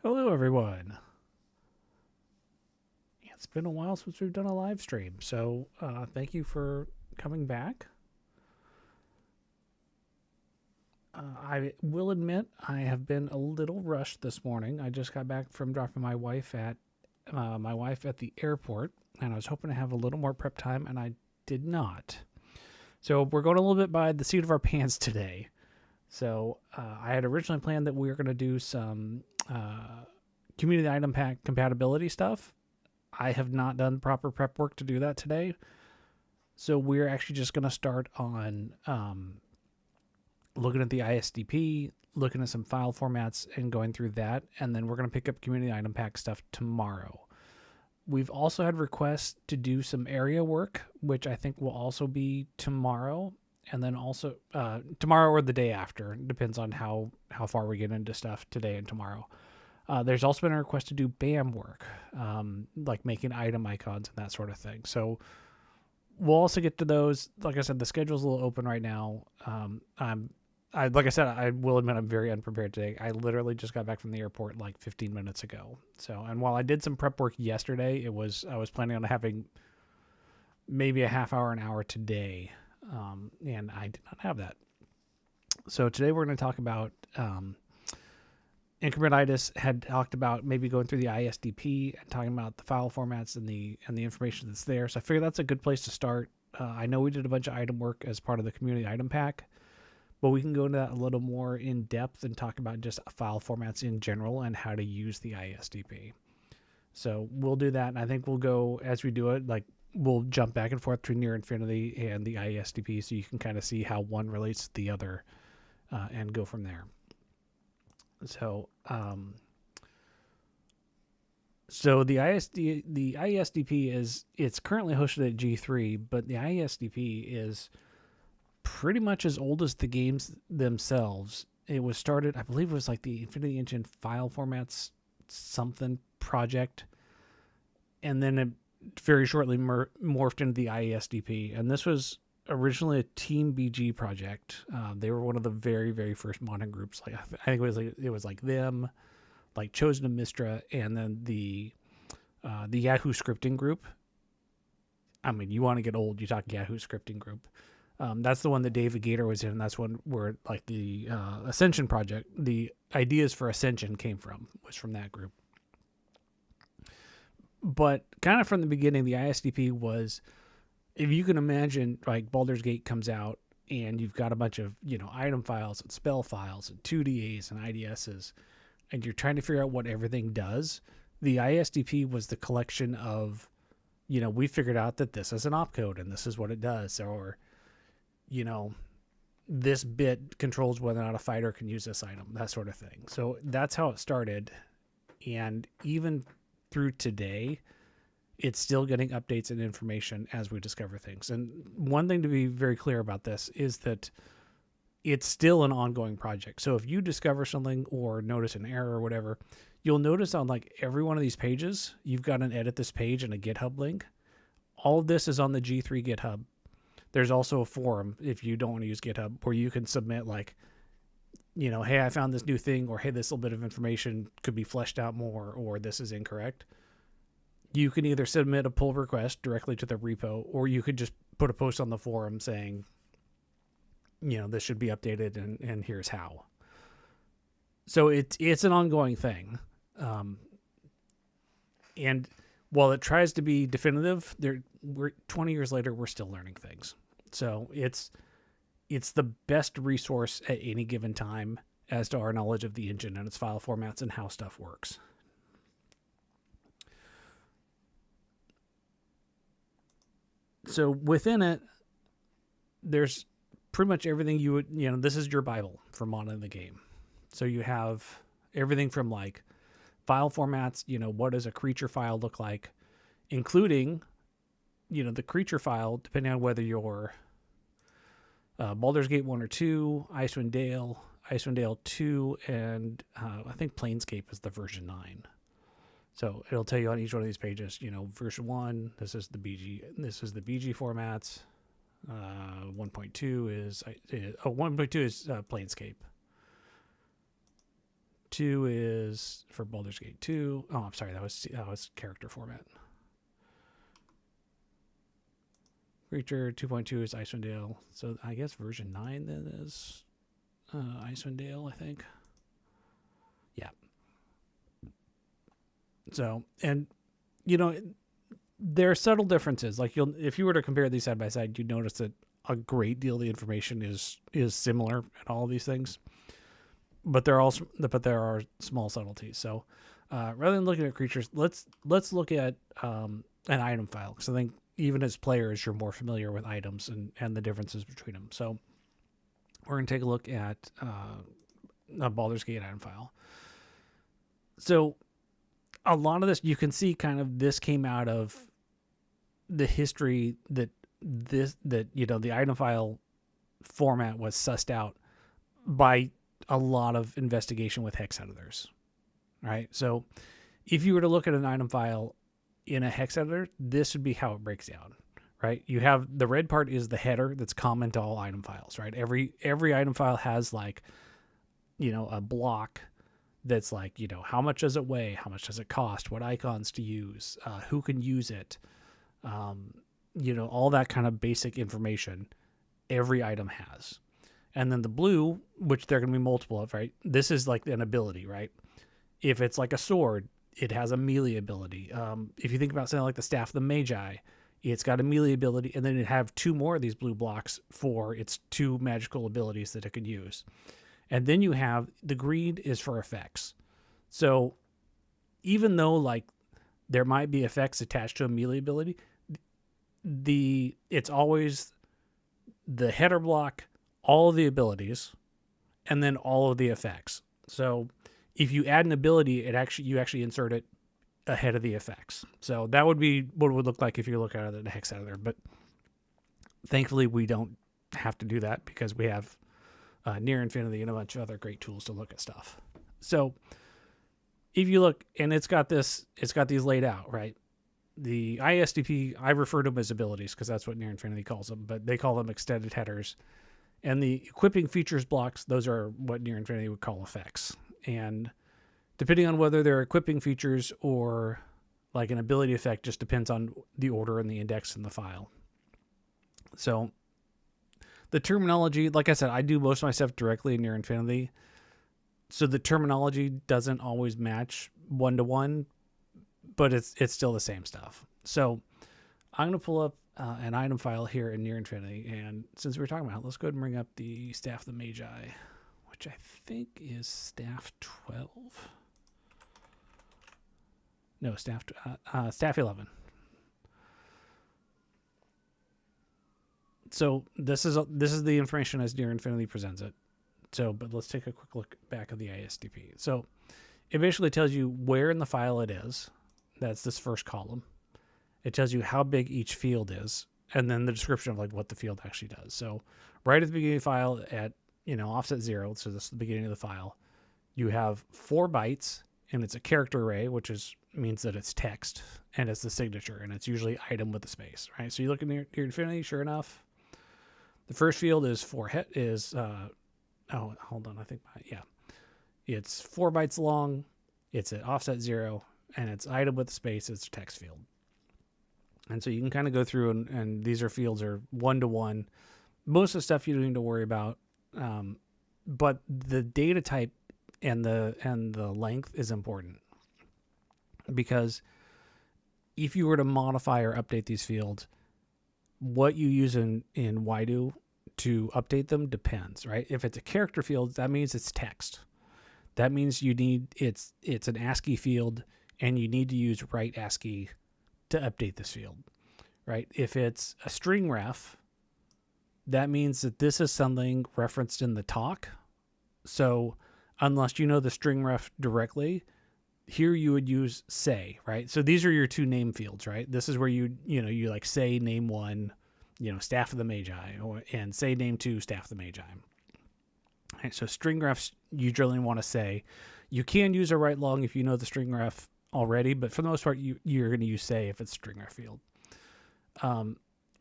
Hello, everyone. It's been a while since we've done a live stream, so thank you for coming back. I will admit I have been a little rushed this morning. I just got back from dropping my wife at the airport, and I was hoping to have a little more prep time, and I did not. So we're going a little bit by the seat of our pants today. So I had originally planned that we were going to do some community item pack compatibility stuff. I have not done proper prep work to do that today. So we're actually just going to start on looking at the ISDP, looking at some file formats and going through that. And then we're going to pick up community item pack stuff tomorrow. We've also had requests to do some area work, which I think will also be tomorrow. And then also tomorrow or the day after. Depends on how far we get into stuff today and tomorrow. There's also been a request to do BAM work, like making item icons and that sort of thing. So we'll also get to those. Like I said, the schedule's a little open right now. Like I said, I will admit I'm very unprepared today. I literally just got back from the airport like 15 minutes ago. So, and while I did some prep work yesterday, I was planning on having maybe a half hour, an hour today, and I did not have that. So today we're going to talk about. Incrementitis had talked about maybe going through the ISDP and talking about the file formats and the information that's there. So I figured that's a good place to start. I know we did a bunch of item work as part of the community item pack, but we can go into that a little more in depth and talk about just file formats in general and how to use the ISDP. So we'll do that, and I think we'll go as we do it. Like we'll jump back and forth between Near Infinity and the ISDP, so you can kind of see how one relates to the other, and go from there. So, the ISDP it's currently hosted at G3, but the ISDP is pretty much as old as the games themselves. It was started, I believe, it was like the Infinity Engine file formats something project, and then it very shortly morphed into the ISDP. And this was originally a Team BG project. They were one of the very, very first modding groups. Like I think it was like them, like Chosen of Mistra, and then the Yahoo scripting group. I mean, you want to get old, you talk Yahoo scripting group. That's the one that David Gator was in. That's one where like the Ascension project, the ideas for Ascension was from that group. But kind of from the beginning, the ISDP was, if you can imagine, like Baldur's Gate comes out and you've got a bunch of, item files and spell files and 2DAs and IDSs, and you're trying to figure out what everything does. The ISDP was the collection of, we figured out that this is an opcode and this is what it does, or, this bit controls whether or not a fighter can use this item, that sort of thing. So that's how it started. And even through today, it's still getting updates and information as we discover things. And one thing to be very clear about this is that it's still an ongoing project. So if you discover something or notice an error or whatever, you'll notice on like every one of these pages, you've got an edit this page and a GitHub link. All of this is on the G3 GitHub. There's also a forum, if you don't want to use GitHub, where you can submit like, hey, I found this new thing, or hey, this little bit of information could be fleshed out more, or this is incorrect. You can either submit a pull request directly to the repo, or you could just put a post on the forum saying, this should be updated and here's how. So it's an ongoing thing. And while it tries to be definitive, we're 20 years later, we're still learning things. So it's the best resource at any given time as to our knowledge of the engine and its file formats and how stuff works. So within it, there's pretty much everything you would, this is your Bible for modding the game. So you have everything from like file formats, what does a creature file look like, including, the creature file, depending on whether you're Baldur's Gate 1 or 2, Icewind Dale, Icewind Dale 2, and I think Planescape is the version 9. So it'll tell you on each one of these pages, version 1, this is the BG formats. 1.2 is Planescape. 2 is for Baldur's Gate 2. Oh, I'm sorry, that was character format. Creature 2.2 is Icewind Dale. So I guess version 9 then is Icewind Dale, I think. Yeah. So, and you know, there are subtle differences. Like if you were to compare these side by side, you'd notice that a great deal of the information is similar in all of these things. But there are small subtleties. So rather than looking at creatures, let's look at an item file, because I think even as players, you're more familiar with items and the differences between them. So we're going to take a look at a Baldur's Gate item file. So a lot of this, you can see kind of this came out of the history that the item file format was sussed out by a lot of investigation with hex editors, right? So if you were to look at an item file in a hex editor, this would be how it breaks down, right? You have the red part is the header that's common to all item files, right? Every item file has like, a block that's like, how much does it weigh? How much does it cost? What icons to use? Who can use it? All that kind of basic information every item has. And then the blue, which there can be multiple of, right? This is like an ability, right? If it's like a sword, it has a melee ability. If you think about something like the Staff of the Magi, it's got a melee ability, and then it have 2 more of these blue blocks for its 2 magical abilities that it can use. And then you have the green is for effects. So even though like there might be effects attached to a melee ability, it's always the header block, all of the abilities, and then all of the effects. So if you add an ability, you actually insert it ahead of the effects. So that would be what it would look like if you look at it in the hex editor. But thankfully, we don't have to do that because we have Near Infinity and a bunch of other great tools to look at stuff. So if you look, and it's got these laid out, right? The ISDP, I refer to them as abilities because that's what Near Infinity calls them, but they call them extended headers. And the equipping features blocks, those are what Near Infinity would call effects. And depending on whether they're equipping features or like an ability effect, just depends on the order and the index in the file. So the terminology, like I said, I do most of my stuff directly in Near Infinity. So the terminology doesn't always match one-to-one, but it's still the same stuff. So I'm going to pull up an item file here in Near Infinity. And since we're talking about it, let's go ahead and bring up the Staff of the Magi, which I think is Staff 12. No, Staff 11. So this is the information as Near Infinity presents it. So, but let's take a quick look back at the ISDP. So it basically tells you where in the file it is. That's this first column. It tells you how big each field is, and then the description of like what the field actually does. So right at the beginning of the file at, offset 0, so this is the beginning of the file, you have 4 bytes, and it's a character array, which means that it's text, and it's the signature, and it's usually item with a space, right? So you look in Near Infinity, sure enough, the first field is it's 4 bytes long, it's at offset 0, and it's item with a space, it's a text field. And so you can kind of go through and these fields are 1-to-1. Most of the stuff you don't need to worry about. But the data type and the length is important, because if you were to modify or update these fields, what you use in Waidu to update them depends, right? If it's a character field, that means it's text. That means it's an ASCII field, and you need to use write ASCII to update this field, right? If it's a string ref, that means that this is something referenced in the talk. So unless you know the string ref directly, here you would use say, right? So these are your 2 name fields, right? This is where you like say name 1, Staff of the Magi, and say name 2, Staff of the Magi. Right, so string refs you generally want to say. You can use a write long if you know the string ref already, but for the most part, you're going to use say if it's string ref field.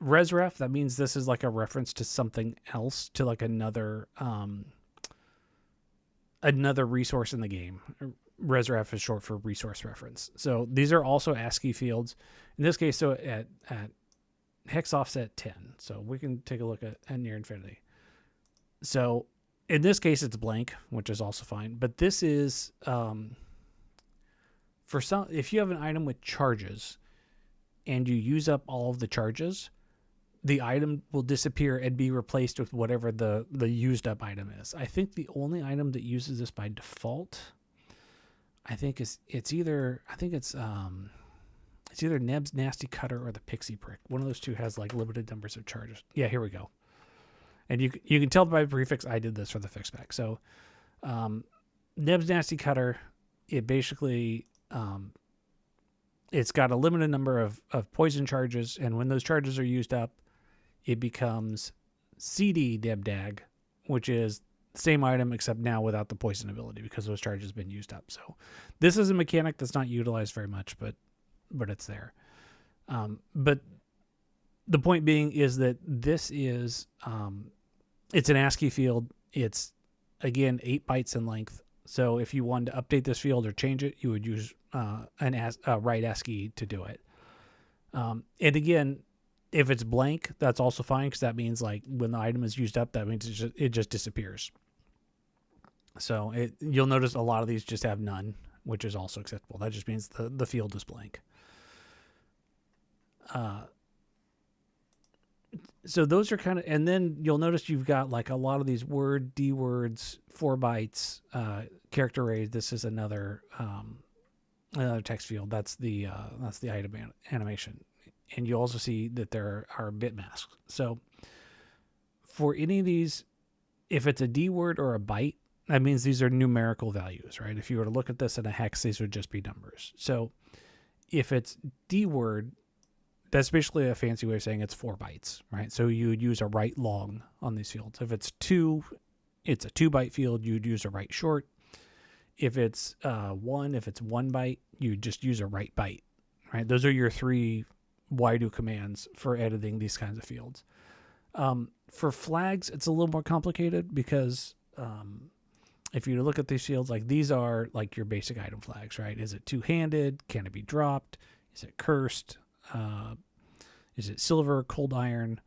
Resref, that means this is like a reference to something else, to like another another resource in the game. Resref is short for resource reference. So these are also ASCII fields. In this case, so at hex offset 10. So we can take a look at near infinity. So in this case, it's blank, which is also fine. But this is for some. If you have an item with charges, and you use up all of the charges, the item will disappear and be replaced with whatever the used up item is. I think the only item that uses this by default, it's either Neb's Nasty Cutter or the Pixie Prick. One of those two has like limited numbers of charges. Yeah, here we go. And you can tell by the prefix I did this for the fix pack. So Neb's Nasty Cutter, it basically it's got a limited number of poison charges, and when those charges are used up, it becomes CD Debdag, which is the same item except now without the poison ability because those charges have been used up. So this is a mechanic that's not utilized very much, but it's there. But the point being is that this is it's an ASCII field. It's again 8 bytes in length. So if you wanted to update this field or change it, you would use write ASCII to do it. And again, if it's blank, that's also fine because that means like when the item is used up, that means it just disappears. So you'll notice a lot of these just have none, which is also acceptable. That just means the field is blank. So those are kind of, and then you'll notice you've got like a lot of these D words, 4 bytes, character arrays. This is another text field. That's the item animation. And you also see that there are bit masks. So for any of these, if it's a D word or a byte, that means these are numerical values, right? If you were to look at this in a hex, these would just be numbers. So if it's D word, that's basically a fancy way of saying it's 4 bytes, right? So you would use a write long on these fields. If it's 2, it's a 2 byte field, you'd use a write short. If it's 1, if it's 1 byte, you just use a write byte, right? Those are your 3 Waidu commands for editing these kinds of fields. For flags, it's a little more complicated because if you look at these fields, like these are like your basic item flags, right? Is it 2-handed? Can it be dropped? Is it cursed? Is it silver, cold iron,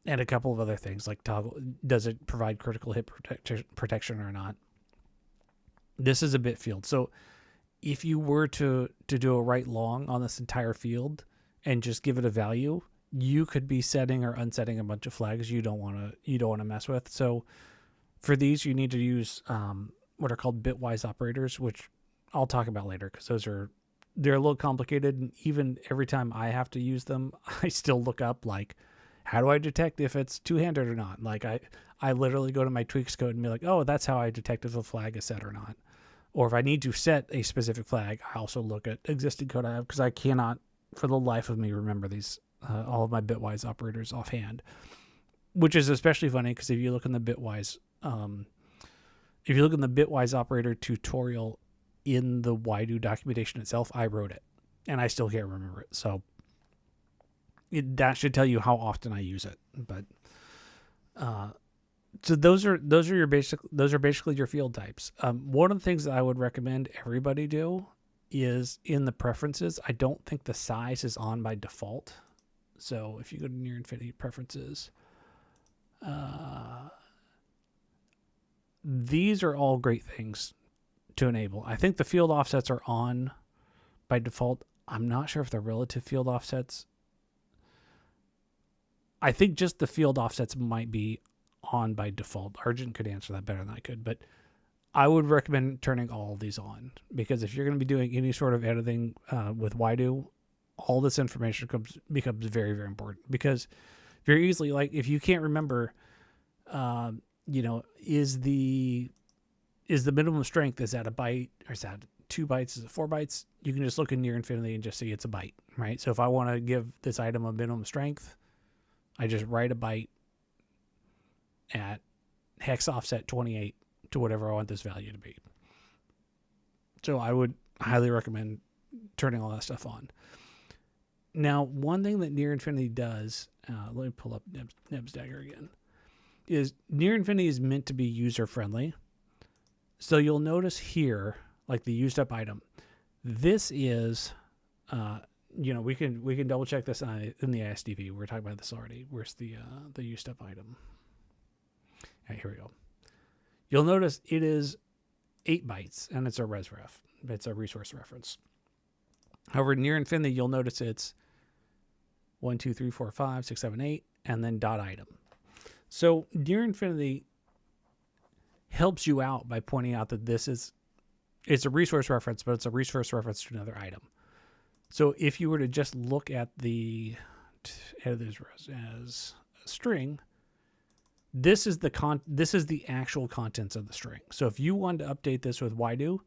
and a couple of other things like toggle. Does it provide critical hit protection or not? This is a bit field. So if you were to do a write long on this entire field and just give it a value, you could be setting or unsetting a bunch of flags you don't want to mess with. So for these, you need to use what are called bitwise operators, which I'll talk about later because they're a little complicated. And even every time I have to use them, I still look up like, how do I detect if it's 2-handed or not? Like I literally go to my tweaks code and be like, oh, that's how I detect if a flag is set or not. Or if I need to set a specific flag, I also look at existing code I have because I cannot, for the life of me, remember these all of my bitwise operators offhand. Which is especially funny because if you look in the bitwise, operator tutorial in the Waidu documentation itself, I wrote it, and I still can't remember it. So that should tell you how often I use it. But so those are basically your field types. One of the things that I would recommend everybody do is in the preferences. I don't think the size is on by default. So if you go to near infinity preferences, these are all great things to enable. I think the field offsets are on by default. I'm not sure if the relative field offsets. I think just the field offsets might be on by default. Argent could answer that better than I could, but I would recommend turning all of these on because if you're going to be doing any sort of editing with Waidu, all this information becomes very, very important because very easily, like if you can't remember, is the minimum strength, is that a byte or is that 2 bytes? Is it 4 bytes? You can just look in near infinity and just see it's a byte, right? So if I want to give this item a minimum strength, I just write a byte at hex offset 28 to whatever I want this value to be. So I would highly recommend turning all that stuff on. Now, one thing that near infinity does, let me pull up Neb's dagger again. is Near Infinity is meant to be user friendly. So you'll notice here, like the used up item, this is, we can double check this in the ISDP. We're talking about this already. Where's the used up item? All right, here we go. You'll notice it is 8 bytes and it's a res ref. It's a resource reference. However, Near Infinity, you'll notice it's 1, 2, 3, 4, 5, 6, 7, 8, and then .item. So Near Infinity helps you out by pointing out that it's a resource reference, but it's a resource reference to another item. So if you were to just look at the edit as a string, this is the actual contents of the string. So if you wanted to update this with whydo,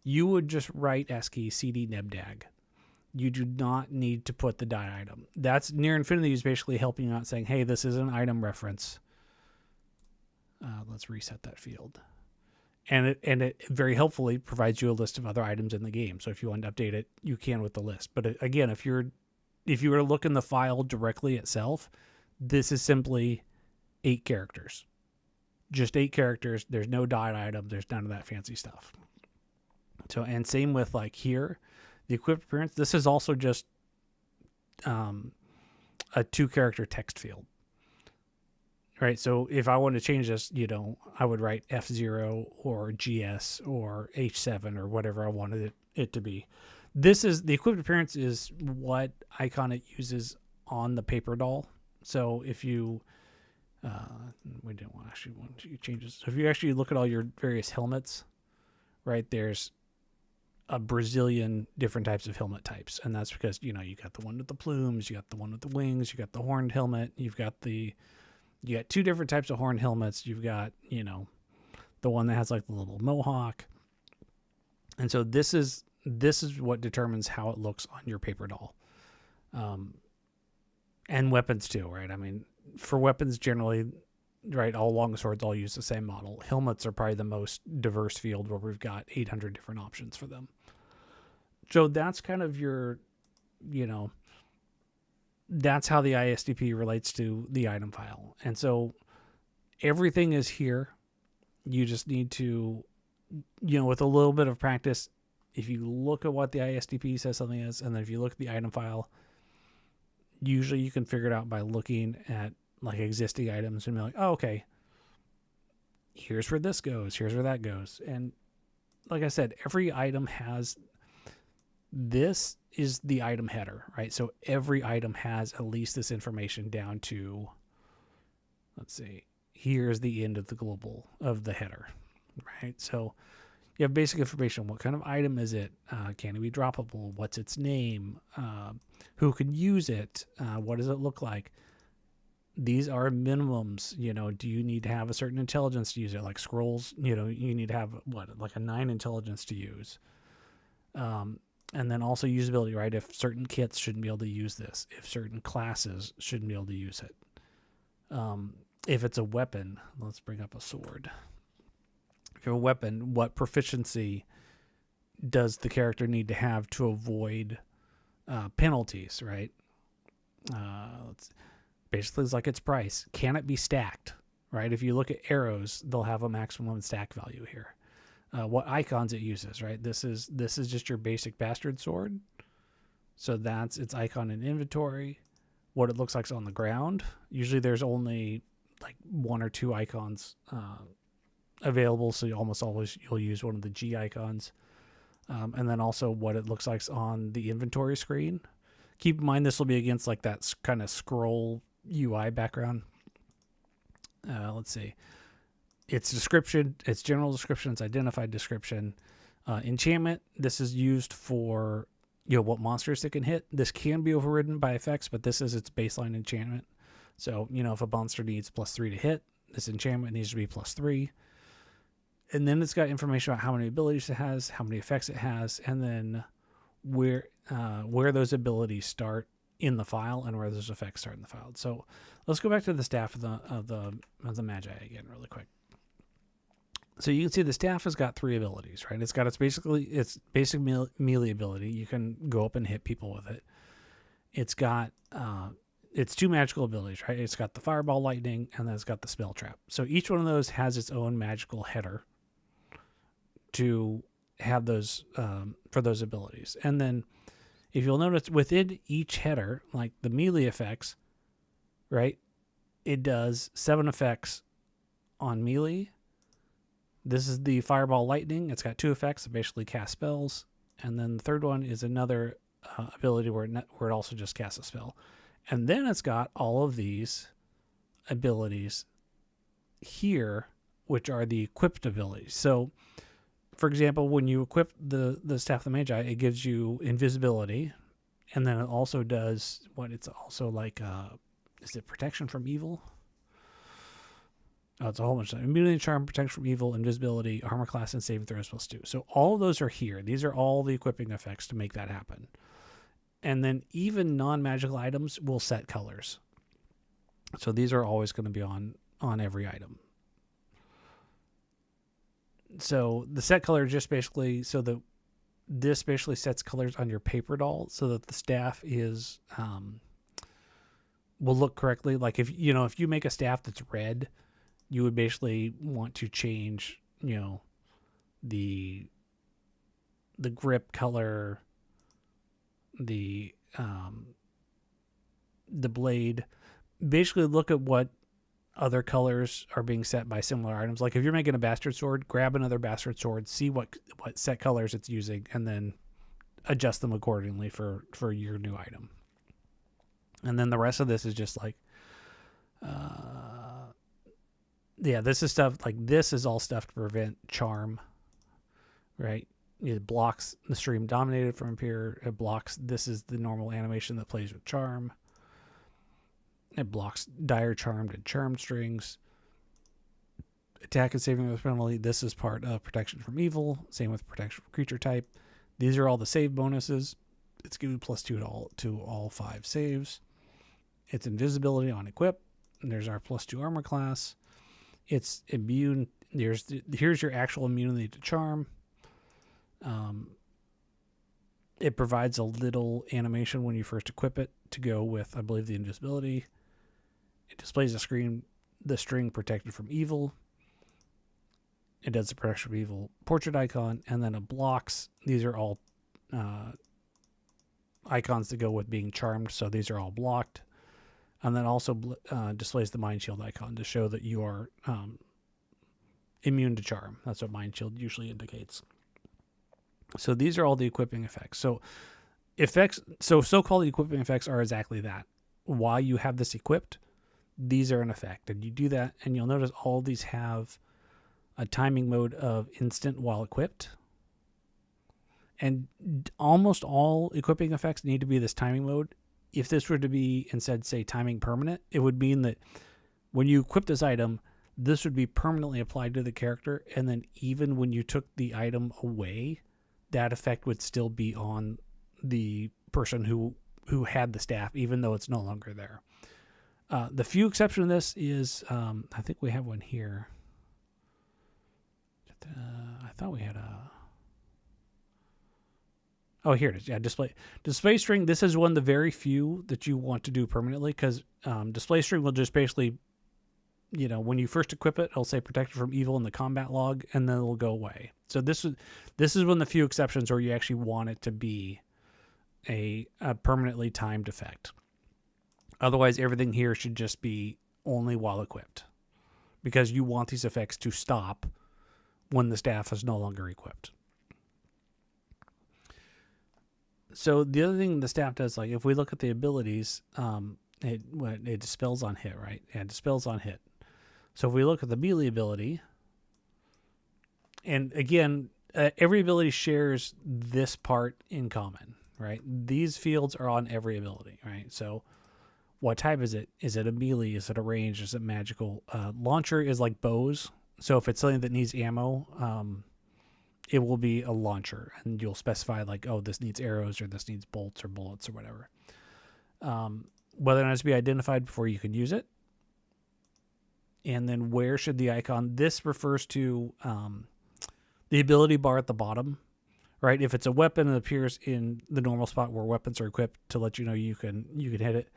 you would just write ASCII cd nebdag. You do not need to put the .item. That's Near Infinity is basically helping you out, saying, hey, this is an item reference. Let's reset that field. And it very helpfully provides you a list of other items in the game. So if you want to update it, you can with the list. But again, if you were to look in the file directly itself, this is simply 8 characters. Just 8 characters. There's no .item. There's none of that fancy stuff. So, and same with like here, the equipped appearance. This is also just a 2-character text field. Right, so if I want to change this, I would write F0 or GS or H7 or whatever I wanted it to be. This is the equipped appearance is what icon it uses on the paper doll. So if you, we didn't want to change this. So if you actually look at all your various helmets, right, there's a Brazilian different types of helmet types, and that's because you got the one with the plumes, you got the one with the wings, you got the horned helmet, you got 2 different types of horn helmets. You've got, the one that has like the little mohawk. And so this is what determines how it looks on your paper doll. And weapons too, right? I mean, for weapons generally, right, all longswords all use the same model. Helmets are probably the most diverse field where we've got 800 different options for them. So that's kind of your, that's how the ISDP relates to the item file. And so everything is here. You just need to, with a little bit of practice, if you look at what the ISDP says something is, and then if you look at the item file, usually you can figure it out by looking at like existing items and be like, oh, okay, here's where this goes. Here's where that goes. And like I said, every item has, this is the item header, right? So every item has at least this information down to, let's see, here's the end of the global of the header, right? So you have basic information. What kind of item is it? Can it be droppable? What's its name? Who can use it? What does it look like? These are minimums. Do you need to have a certain intelligence to use it? Like scrolls, you need to have like a 9 intelligence to use. And then also usability, right? If certain kits shouldn't be able to use this, if certain classes shouldn't be able to use it. If it's a weapon, let's bring up a sword. If you're a weapon, what proficiency does the character need to have to avoid penalties, right? Basically, it's like its price. Can it be stacked, right? If you look at arrows, they'll have a maximum stack value here. What icons it uses, right? This is just your basic bastard sword. So that's its icon in inventory. What it looks like on the ground. Usually there's only like 1 or 2 icons available, so almost always you'll use one of the G icons. And then also what it looks like on the inventory screen. Keep in mind this will be against like that kind of scroll UI background. Let's see. Its description, its general description, its identified description. Enchantment, this is used for what monsters it can hit. This can be overridden by effects, but this is its baseline enchantment. So, if a monster needs +3 to hit, this enchantment needs to be +3. And then it's got information about how many abilities it has, how many effects it has, and then where those abilities start in the file and where those effects start in the file. So let's go back to the staff of the Magi again really quick. So you can see the staff has got 3 abilities, right? It's got its basic melee ability. You can go up and hit people with it. It's got it's 2 magical abilities, right? It's got the Fireball Lightning, and then it's got the Spell Trap. So each one of those has its own magical header to have those for those abilities. And then if you'll notice within each header, like the melee effects, right? It does 7 effects on melee. This is the Fireball Lightning. It's got 2 effects. It basically casts spells. And then the third one is another ability where it also just casts a spell. And then it's got all of these abilities here, which are the equipped abilities. So, for example, when you equip the Staff of the Magi, it gives you invisibility. And then it also does it's also like, is it protection from evil? Oh, it's a whole bunch of stuff. Immunity, charm, protection from evil, invisibility, armor class, and saving throws +2. So all of those are here. These are all the equipping effects to make that happen. And then even non-magical items will set colors. So these are always going to be on every item. So the set color just basically, this basically sets colors on your paper doll so that the staff is, will look correctly. Like if you make a staff that's red, you would basically want to change, the grip color, the blade. Basically look at what other colors are being set by similar items. Like if you're making a bastard sword, grab another bastard sword, see what set colors it's using, and then adjust them accordingly for your new item. And then the rest of this is just like, this is stuff like this is all stuff to prevent charm, right? It blocks the stream dominated from here. It blocks, this is the normal animation that plays with charm. It blocks dire charmed and charmed strings. Attack and saving with penalty. This is part of protection from evil. Same with protection from creature type. These are all the save bonuses. It's given +2 to all 5 saves. It's invisibility on equip. And there's our +2 armor class. It's immune. Here's your actual immunity to charm. It provides a little animation when you first equip it to go with, I believe, the invisibility. It displays the string protected from evil. It does the protection from evil portrait icon, and then it blocks. These are all icons that go with being charmed, so these are all blocked. And then also displays the Mind Shield icon to show that you are immune to charm. That's what Mind Shield usually indicates. So these are all the equipping effects. So so-called equipping effects are exactly that. While you have this equipped, these are an effect. And you do that, and you'll notice all these have a timing mode of instant while equipped. And almost all equipping effects need to be this timing mode. If this were to be instead, say, timing permanent, it would mean that when you equip this item, this would be permanently applied to the character. And then even when you took the item away, that effect would still be on the person who had the staff, even though it's no longer there. The few exception to this is, I think we have one here. I thought we had a... Oh, here it is. Yeah, display string. This is one of the very few that you want to do permanently, because display string will just basically, when you first equip it, it'll say protected from evil in the combat log, and then it'll go away. So this is one of the few exceptions where you actually want it to be a permanently timed effect. Otherwise, everything here should just be only while equipped, because you want these effects to stop when the staff is no longer equipped. So the other thing the staff does, like if we look at the abilities, it dispels on hit, right? Yeah, it dispels on hit. So if we look at the melee ability, and again, every ability shares this part in common, right? These fields are on every ability, right? So what type is it? Is it a melee? Is it a range? Is it magical? Launcher is like bows. So if it's something that needs ammo, it will be a launcher, and you'll specify like, oh, this needs arrows, or this needs bolts or bullets or whatever. Whether or not it's to be identified before you can use it. And then where should the icon, this refers to the ability bar at the bottom, right? If it's a weapon, it appears in the normal spot where weapons are equipped to let you know you can hit it.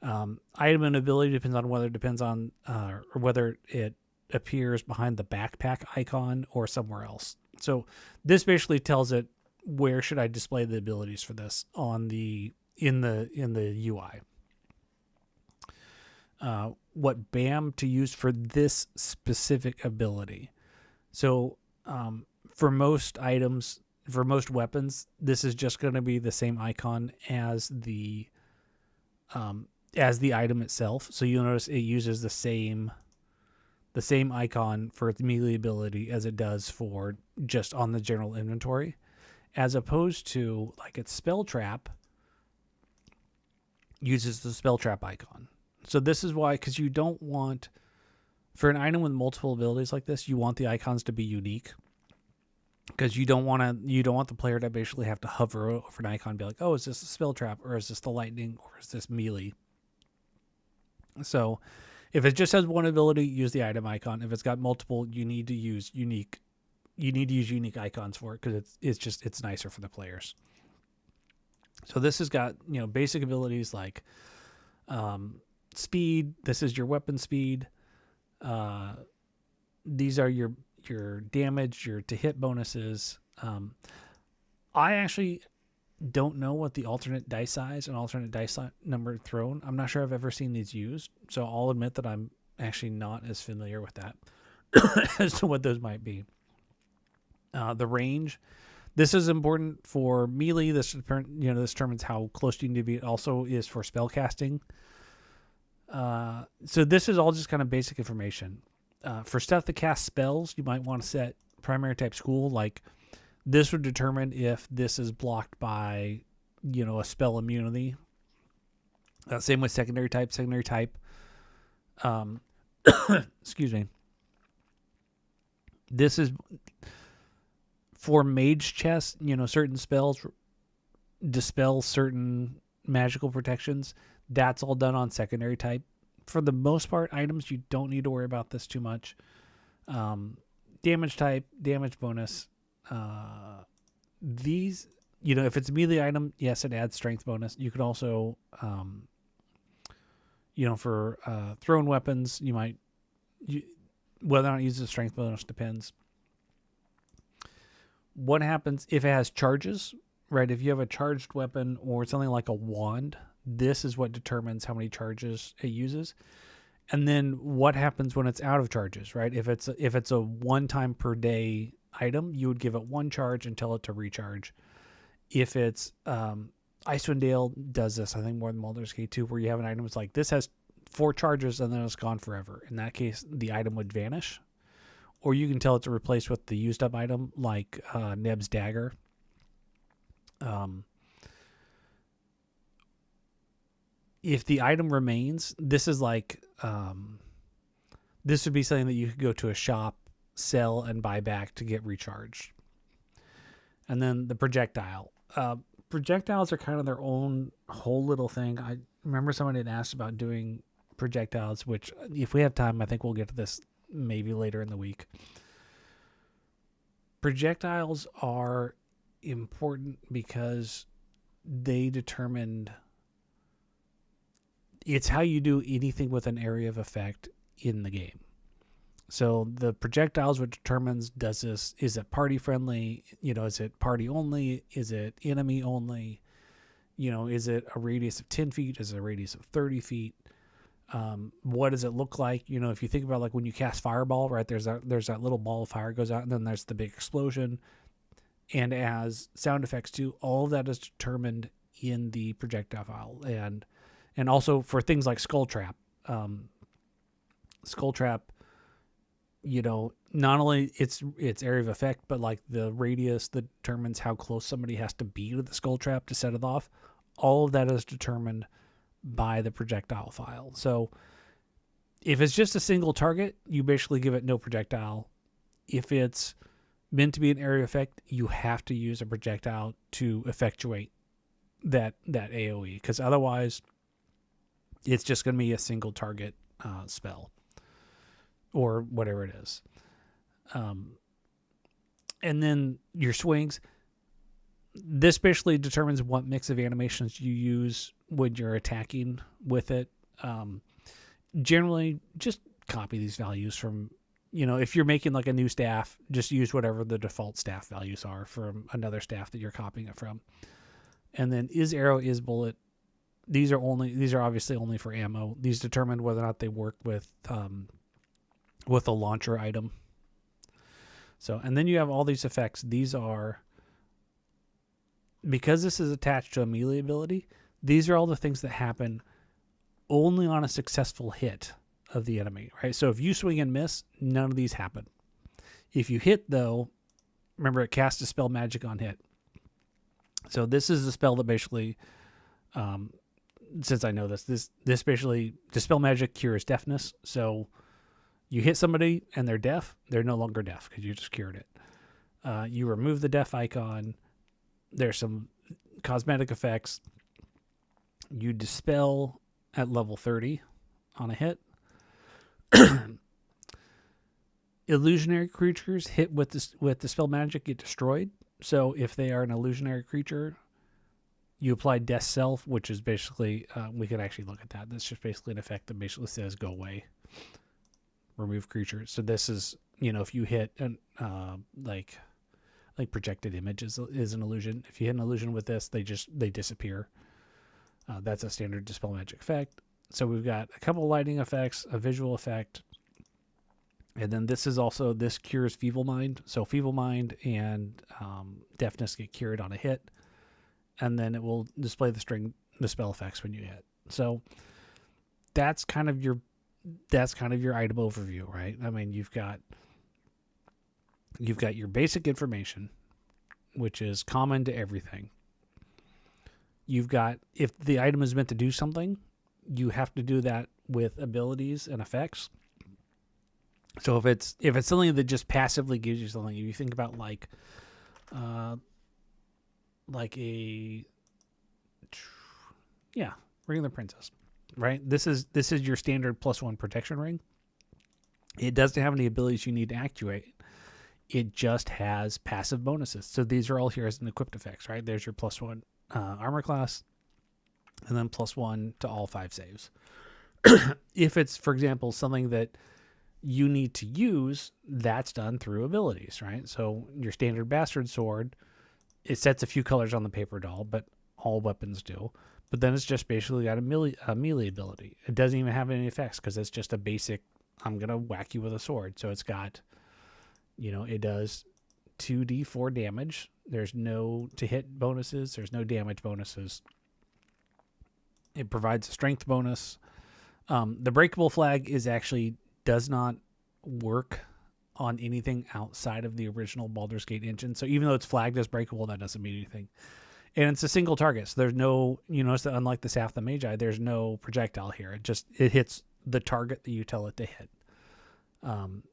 Item and ability depends on or whether it appears behind the backpack icon or somewhere else. So this basically tells it where should I display the abilities for this in the UI. What BAM to use for this specific ability. So for most items, for most weapons, this is just going to be the same icon as the item itself. So you'll notice it uses the same icon for its melee ability as it does for just on the general inventory, as opposed to like its spell trap uses the spell trap icon. So this is why, because you don't want, for an item with multiple abilities like this, you want the icons to be unique, because you don't want the player to basically have to hover over an icon and be like, oh, is this a spell trap, or is this the lightning, or is this melee? So if it just has one ability, use the item icon. If it's got multiple, you need to use unique icons for it, because it's nicer for the players. So this has got, basic abilities like speed. This is your weapon speed. These are your damage, your to hit bonuses. I actually don't know what the alternate dice size and alternate dice number thrown. I'm not sure I've ever seen these used, so I'll admit that I'm actually not as familiar with that as to what those might be. The range. This is important for melee. This determines how close you need to be. It also is for spell casting. So this is all just kind of basic information. For stuff that casts spells, you might want to set primary type school. Like this would determine if this is blocked by, a spell immunity. Same with secondary type. Secondary type. Excuse me. This is for mage chest. Certain spells dispel certain magical protections. That's all done on secondary type. For the most part, items, you don't need to worry about this too much. Damage type, damage bonus. These, if it's a melee item, yes, it adds strength bonus. You could also, for thrown weapons, whether or not it uses strength bonus depends. What happens if it has charges, right? If you have a charged weapon or something like a wand, this is what determines how many charges it uses. And then what happens when it's out of charges, right? If it's a one time per day item, you would give it one charge and tell it to recharge. If it's Icewind Dale does this, I think, more than Baldur's Gate 2, where you have an item that's like, this has 4 charges and then it's gone forever. In that case, the item would vanish. Or you can tell it to replace with the used up item, like Neb's Dagger. If the item remains, this is like, this would be something that you could go to a shop, sell, and buy back to get recharged. And then the projectile. Projectiles are kind of their own whole little thing. I remember someone had asked about doing projectiles, which if we have time, I think we'll get to this maybe later in the week. Projectiles are important because they determined, it's how you do anything with an area of effect in the game. So the projectiles, which determines, is it party friendly? Is it party only? Is it enemy only? Is it a radius of 10 feet? Is it a radius of 30 feet? What does it look like? If you think about like when you cast fireball, right, there's that little ball of fire goes out, and then there's the big explosion. And as sound effects too, all of that is determined in the projectile file. And also for things like Skull Trap. Skull Trap, not only its area of effect, but like the radius that determines how close somebody has to be to the Skull Trap to set it off. All of that is determined by the projectile file. So if it's just a single target, you basically give it no projectile. If it's meant to be an area effect, you have to use a projectile to effectuate that AoE, because otherwise it's just going to be a single target spell or whatever it is. And then your swings. This basically determines what mix of animations you use when you're attacking with it. Generally, just copy these values from, if you're making like a new staff, just use whatever the default staff values are from another staff that you're copying it from. And then is arrow, is bullet. These are obviously only for ammo. These determine whether or not they work with a launcher item. So, and then you have all these effects. These are, because this is attached to a melee ability, these are all the things that happen only on a successful hit of the enemy, right? So if you swing and miss, none of these happen. If you hit, though, remember it casts a spell magic on hit. So this is a spell that basically, since I know this basically, dispel magic cures deafness. So you hit somebody and they're deaf, they're no longer deaf because you just cured it. You remove the deaf icon. There's some cosmetic effects. You dispel at level 30 on a hit. Illusionary creatures hit with dispel magic get destroyed. So if they are an illusionary creature, you apply Death Self, which is basically, we could actually look at that. That's just basically an effect that basically says go away, remove creatures. So this is, if you hit like projected image is an illusion. If you hit an illusion with this, they disappear. That's a standard dispel magic effect. So we've got a couple lighting effects, a visual effect, and then this cures Feeble Mind. So Feeble Mind and deafness get cured on a hit, and then it will display the spell effects when you hit. So that's kind of your item overview, right? I mean, you've got your basic information, which is common to everything. You've got, if the item is meant to do something, you have to do that with abilities and effects. So if it's something that just passively gives you something, if you think about like Ring of the Princess, right? This is your standard +1 protection ring. It doesn't have any abilities you need to activate. It just has passive bonuses. So these are all here as an equipped effects, right? There's your +1 armor class, and then +1 to all 5 saves. If it's, for example, something that you need to use, that's done through abilities, right? So your standard Bastard Sword, it sets a few colors on the paper doll, but all weapons do. But then it's just basically got a melee ability. It doesn't even have any effects because it's just a basic, I'm going to whack you with a sword. So it's got, it does 2d4 damage. There's no to hit bonuses. There's no damage bonuses. It provides a strength bonus. The breakable flag does not work on anything outside of the original Baldur's Gate engine. So even though it's flagged as breakable, that doesn't mean anything. And it's a single target. So there's no, notice that unlike the Staff of the Magi, there's no projectile here. It hits the target that you tell it to hit. And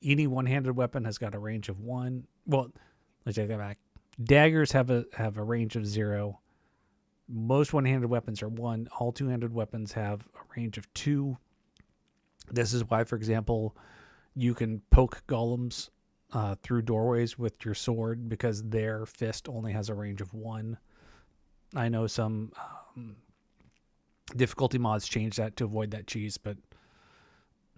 any one-handed weapon has got a range of 1. Well, let's take that back. Daggers have a range of 0. Most one-handed weapons are 1. All two-handed weapons have a range of 2. This is why, for example, you can poke golems through doorways with your sword because their fist only has a range of 1. I know some difficulty mods change that to avoid that cheese, but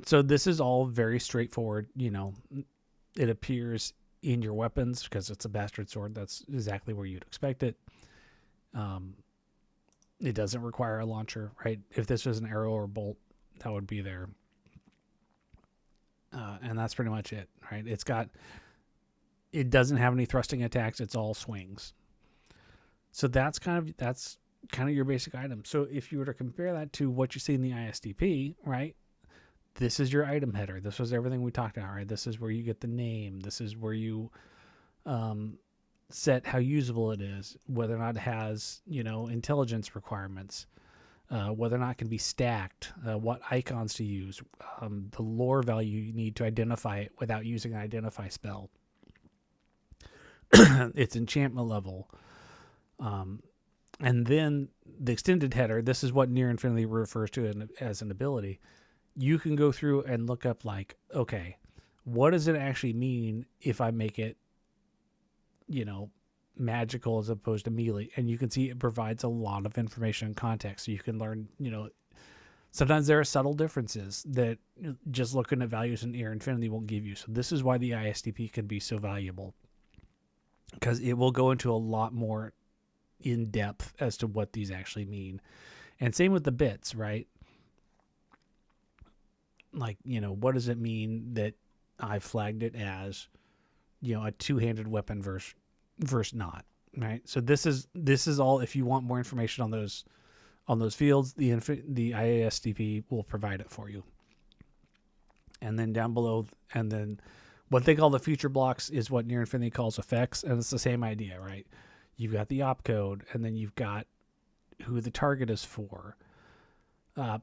so this is all very straightforward. It appears in your weapons because it's a bastard sword. That's exactly where you'd expect it. It doesn't require a launcher, right? If this was an arrow or bolt, that would be there. And that's pretty much it, right? It doesn't have any thrusting attacks. It's all swings. So that's kind of your basic item. So if you were to compare that to what you see in the ISDP, right? This is your item header. This was everything we talked about, right? This is where you get the name. This is where you set how usable it is, whether or not it has, intelligence requirements, whether or not it can be stacked, what icons to use, the lore value you need to identify it without using an identify spell, its enchantment level. And then the extended header, this is what Near Infinity refers to as an ability. You can go through and look up okay, what does it actually mean if I make it, magical as opposed to melee. And you can see it provides a lot of information and context. So you can learn, sometimes there are subtle differences that just looking at values in Air Infinity won't give you. So this is why the ISDP can be so valuable, because it will go into a lot more in depth as to what these actually mean. And same with the bits, right? Like, what does it mean that I flagged it as, a two-handed weapon versus not, right? So this is all. If you want more information on those fields, the IASDP will provide it for you. And then down below, and then what they call the feature blocks is what Near Infinity calls effects, and it's the same idea, right? You've got the opcode, and then you've got who the target is for.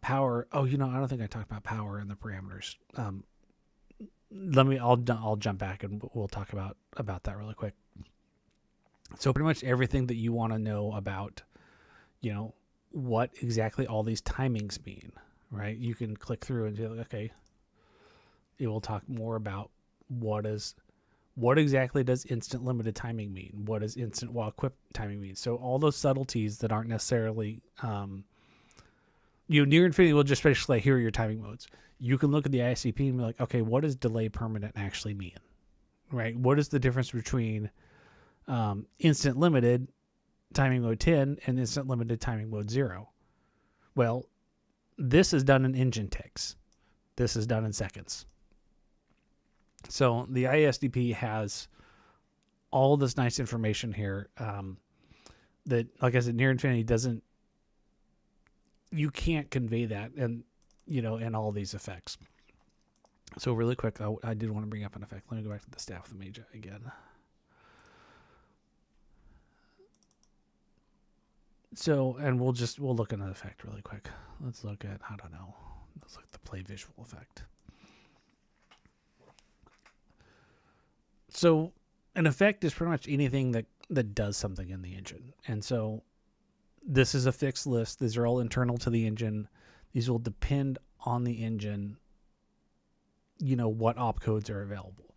Power. Oh, I don't think I talked about power and the parameters. I'll jump back and we'll talk about that really quick. So pretty much everything that you want to know about, what exactly all these timings mean, right? You can click through and say, okay, it will talk more about what exactly does instant limited timing mean? What does instant while equipped timing mean? So all those subtleties that aren't necessarily, Near Infinity will just basically, here are your timing modes. You can look at the ICP and be like, okay, what does delay permanent actually mean, right? What is the difference between instant limited timing mode 10 and instant limited timing mode 0? Well, this is done in engine ticks. This is done in seconds. So the ISDP has all this nice information here that, like I said, Near Infinity doesn't. You can't convey that, and in all these effects. So really quick, I did want to bring up an effect. Let me go back to the Staff of the Mage again. So, and we'll look at an effect really quick. Let's look at, let's look at the play visual effect. So an effect is pretty much anything that does something in the engine. And so this is a fixed list. These are all internal to the engine. These will depend on the engine, what opcodes are available.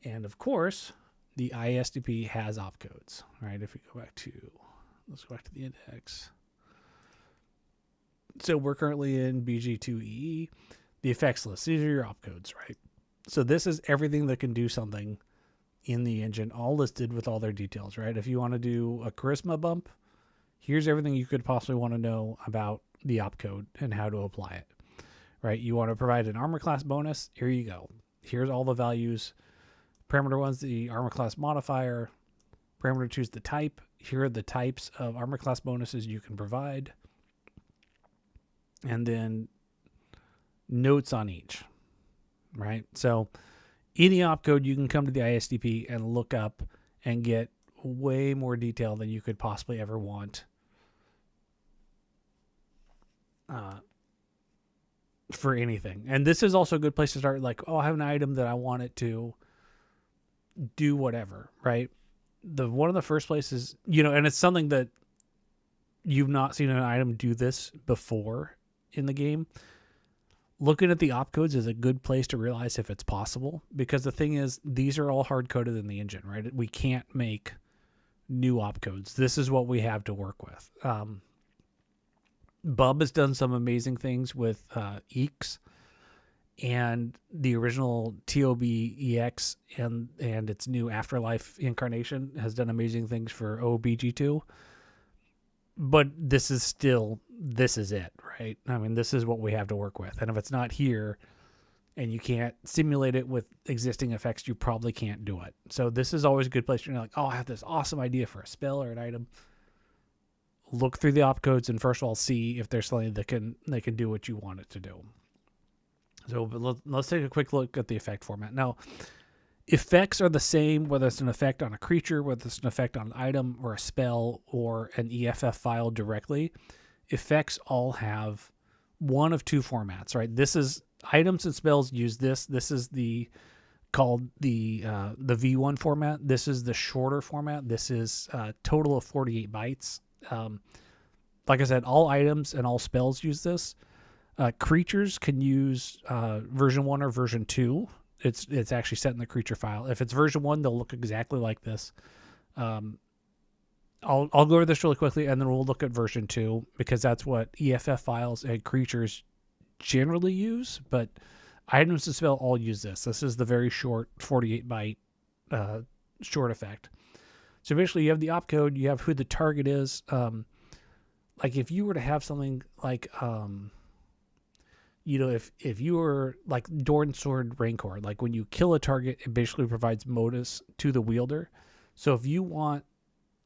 And of course, the ISDP has opcodes, right? If we go back to, let's go back to the index. So we're currently in BG2EE, the effects list. These are your opcodes, right? So this is everything that can do something in the engine, all listed with all their details, right? If you want to do a charisma bump, here's everything you could possibly want to know about the opcode and how to apply it, right? You want to provide an armor class bonus, here you go. Here's all the values. Parameter 1's the armor class modifier. Parameter 2's the type. Here are the types of armor class bonuses you can provide. And then notes on each, right? So any opcode, you can come to the ISDP and look up and get way more detail than you could possibly ever want for anything. And this is also a good place to start, like, I have an item that I want it to do whatever, right? One of the first places, and it's something that you've not seen an item do this before in the game. Looking at the opcodes is a good place to realize if it's possible, because the thing is, these are all hard-coded in the engine, right? We can't make new opcodes. This is what we have to work with. Bub has done some amazing things with EEX, and the original TOB EX and its new Afterlife incarnation has done amazing things for OBG2. But this is it, right? I mean, this is what we have to work with. And if it's not here and you can't simulate it with existing effects, you probably can't do it. So this is always a good place. You're like, I have this awesome idea for a spell or an item. Look through the opcodes and first of all, see if there's something that can do what you want it to do. So let's take a quick look at the effect format. Now, effects are the same, whether it's an effect on a creature, whether it's an effect on an item or a spell or an EFF file directly. Effects all have one of two formats, right? This is items and spells use this. This is called the V1 format. This is the shorter format. This is a total of 48 bytes. Like I said, all items and all spells use this. Creatures can use version 1 or version 2. It's actually set in the creature file. If it's version 1, they'll look exactly like this. I'll go over this really quickly, and then we'll look at version 2, because that's what EFF files and creatures generally use, but items to spell all use this. This is the very short 48 byte short effect. So basically you have the opcode, you have who the target is. Like if you were to have something like, if you were like Dorn Sword Rancor, like when you kill a target, it basically provides modus to the wielder. So if you want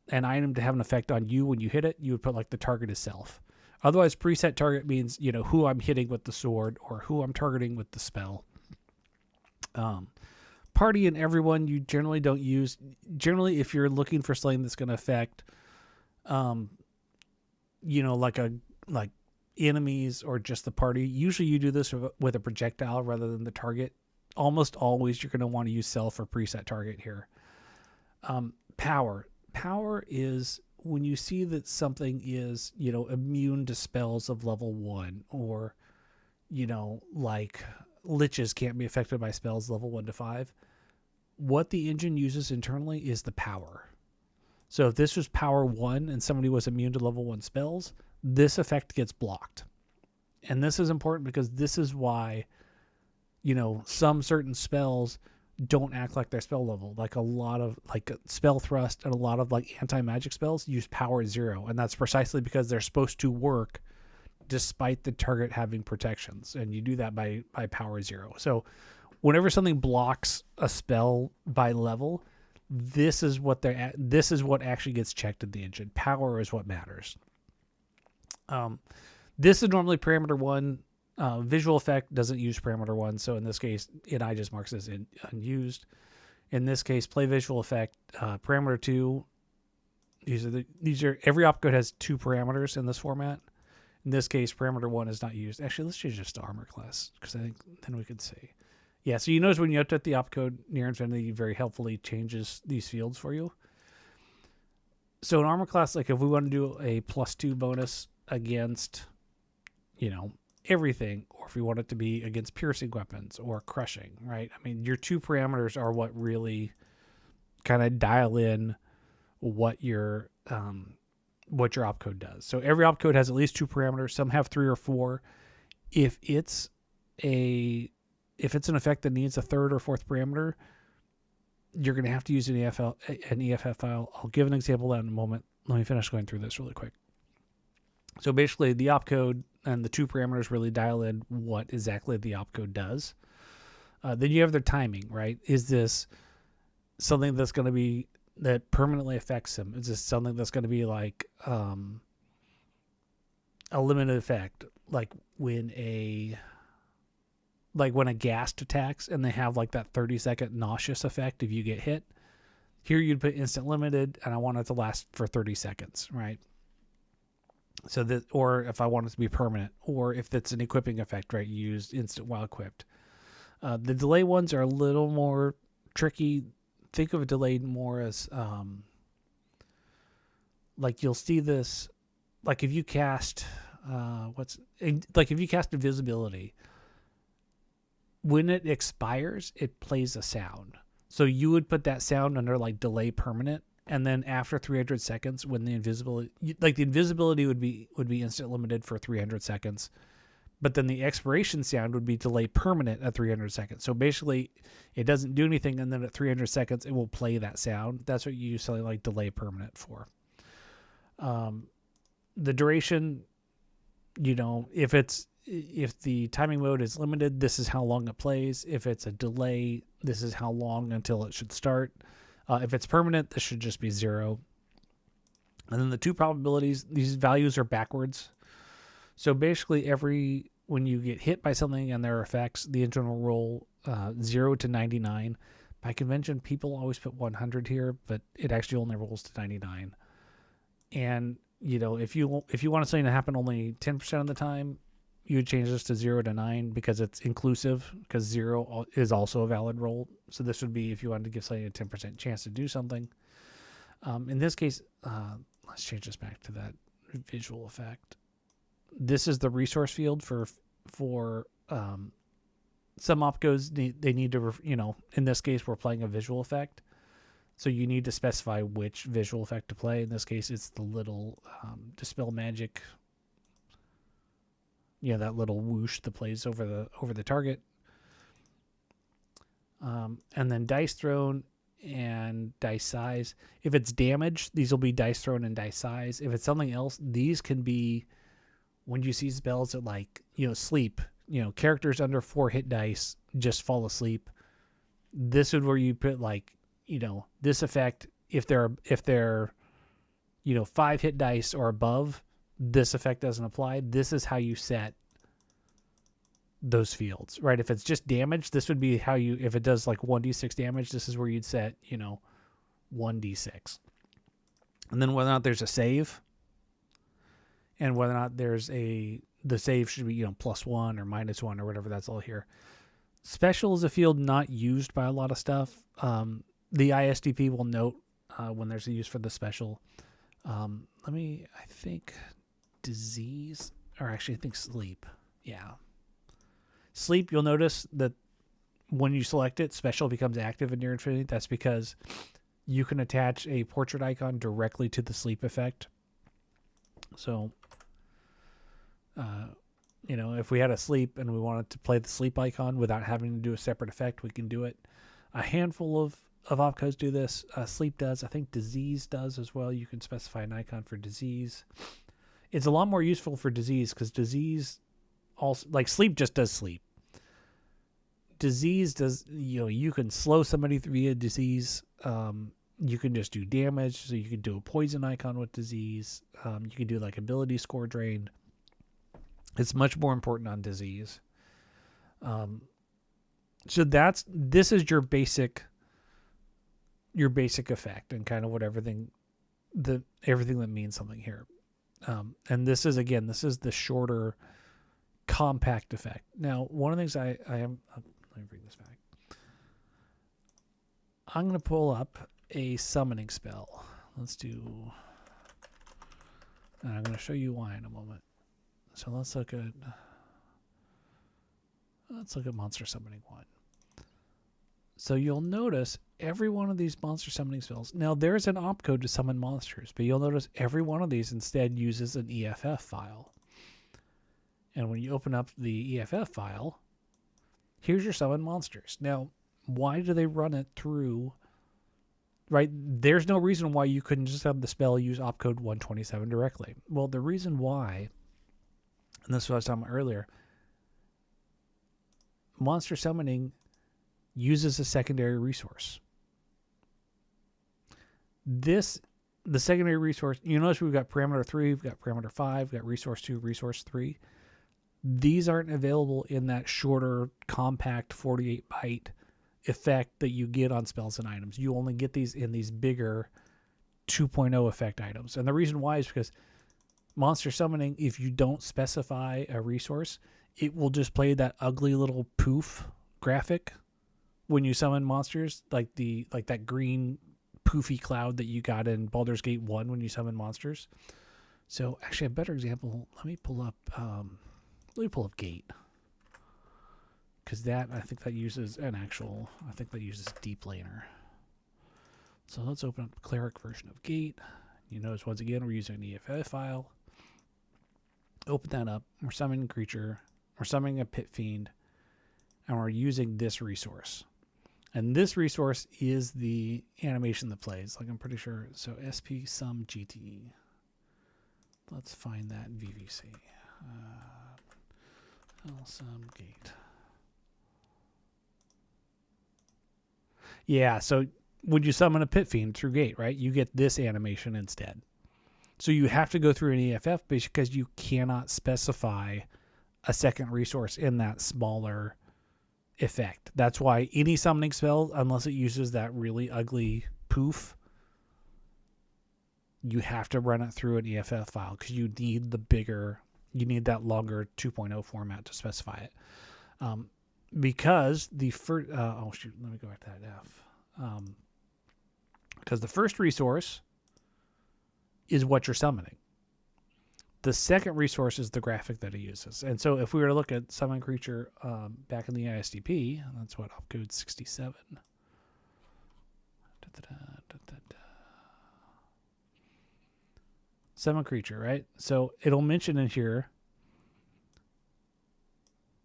an item to have an effect on you when you hit it, you would put like the target itself. Otherwise, preset target means, who I'm hitting with the sword or who I'm targeting with the spell. Party and everyone you generally don't use. Generally, if you're looking for something that's going to affect, like enemies or just the party, usually you do this with a projectile rather than the target. Almost always you're going to want to use self or preset target here. Power. Power is when you see that something is, immune to spells of level 1, or, like liches can't be affected by spells level 1 to 5. What the engine uses internally is the power. So if this was power 1 and somebody was immune to level 1 spells, this effect gets blocked. And this is important because this is why, some certain spells don't act like their spell level. Like a lot of like spell thrust and a lot of like anti-magic spells use power 0. And that's precisely because they're supposed to work despite the target having protections. And you do that by power 0. So whenever something blocks a spell by level, this is what actually gets checked in the engine. Power is what matters. This is normally parameter 1. Visual effect doesn't use parameter 1, so in this case, I just marks as unused. In this case, play visual effect, parameter 2. These are every opcode has 2 parameters in this format. In this case, parameter 1 is not used. Actually, let's change this to armor class, because I think then we could see. Yeah, so you notice when you update the opcode, Near Infinity very helpfully changes these fields for you. So in armor class, like if we want to do a +2 bonus against, everything, or if we want it to be against piercing weapons or crushing, right? I mean, your 2 parameters are what really kind of dial in what your opcode does. So every opcode has at least 2 parameters. Some have 3 or 4. If it's an effect that needs a 3rd or 4th parameter, you're going to have to use an EFF file. I'll give an example of that in a moment. Let me finish going through this really quick. So basically, the opcode and the 2 parameters really dial in what exactly the opcode does. Then you have their timing, right? Is this something that's going to be that permanently affects them? Is this something that's going to be like a limited effect, like when a ghast attacks and they have like that 30-second nauseous effect if you get hit? Here you'd put instant limited, and I want it to last for 30 seconds, right? So that, or if I want it to be permanent, or if it's an equipping effect, right, you use instant while equipped. The delay ones are a little more tricky. Think of a delay more as like you'll see this, like if you cast if you cast invisibility, when it expires, it plays a sound. So you would put that sound under like delay permanent. And then after 300 seconds, when the invisibility would be instant limited for 300 seconds, but then the expiration sound would be delay permanent at 300 seconds. So basically, it doesn't do anything, and then at 300 seconds, it will play that sound. That's what you use something like delay permanent for. The duration, if the timing mode is limited, this is how long it plays. If it's a delay, this is how long until it should start. If it's permanent, this should just be 0. And then the 2 probabilities, these values are backwards. So basically when you get hit by something and their effects, the engine will roll 0 to 99. By convention, people always put 100 here, but it actually only rolls to 99. And, if you want something to happen only 10% of the time, you would change this to 0 to 9 because it's inclusive, because 0 is also a valid roll. So this would be if you wanted to give something a 10% chance to do something. In this case, let's change this back to that visual effect. This is the resource field for some opcodes. They need to, in this case, we're playing a visual effect. So you need to specify which visual effect to play. In this case, it's the little Dispel Magic. Yeah, that little whoosh that plays over the target. And then dice thrown and dice size. If it's damage, these will be dice thrown and dice size. If it's something else, these can be when you see spells that like, sleep, characters under 4 hit dice just fall asleep. This is where you put like, this effect, if they're 5 hit dice or above, this effect doesn't apply. This is how you set those fields, right? If it's just damage, this would be how you, if it does like 1d6 damage, this is where you'd set, 1d6. And then whether or not there's a save, and whether or not there's the save should be, +1 or -1 or whatever, that's all here. Special is a field not used by a lot of stuff. The ISDP will note when there's a use for the special. I think disease, or actually I think sleep. Yeah. Sleep, you'll notice that when you select it, special becomes active in Near Infinity. That's because you can attach a portrait icon directly to the sleep effect. So, if we had a sleep and we wanted to play the sleep icon without having to do a separate effect, we can do it. A handful of opcodes do this. Sleep does. I think disease does as well. You can specify an icon for disease. It's a lot more useful for disease because disease also, like sleep just does sleep. Disease does, you can slow somebody via disease. You can just do damage. So you can do a poison icon with disease. You can do like ability score drain. It's much more important on disease. So this is your basic effect and kind of what everything that means something here. And this is the shorter compact effect. Now, one of the things let me bring this back. I'm going to pull up a summoning spell. And I'm going to show you why in a moment. So let's look at Monster Summoning 1. So you'll notice every one of these monster summoning spells. Now there's an opcode to summon monsters, but you'll notice every one of these instead uses an EFF file. And when you open up the EFF file, here's your summon monsters. Now, why do they run it through? Right? There's no reason why you couldn't just have the spell use opcode 127 directly. Well, the reason why, and this is what I was talking about earlier, monster summoning uses a secondary resource. The secondary resource, you notice we've got parameter 3, we've got parameter 5, we've got resource 2, resource 3. These aren't available in that shorter, compact 48-byte effect that you get on spells and items. You only get these in these bigger 2.0 effect items. And the reason why is because monster summoning, if you don't specify a resource, it will just play that ugly little poof graphic when you summon monsters, like that green poofy cloud that you got in Baldur's Gate 1 when you summon monsters. So actually a better example, let me pull up Gate. Because I think that uses Deep Laner. So let's open up the Cleric version of Gate. You notice once again we're using an EFF file. Open that up. We're summoning a creature. We're summoning a Pit Fiend. And we're using this resource. And this resource is the animation that plays. Like I'm pretty sure. So SP sum GT. Let's find that in VVC. Sum Gate. Yeah, so would you summon a Pit Fiend through Gate, right? You get this animation instead. So you have to go through an EFF because you cannot specify a second resource in that smaller effect. That's why any summoning spell, unless it uses that really ugly poof, you have to run it through an EFF file because you need that longer 2.0 format to specify it. Because the first, let me go back to that F. Because the first resource is what you're summoning. The second resource is the graphic that it uses. And so if we were to look at summon creature back in the ISDP, that's what opcode 67. Summon creature, right? So it'll mention in here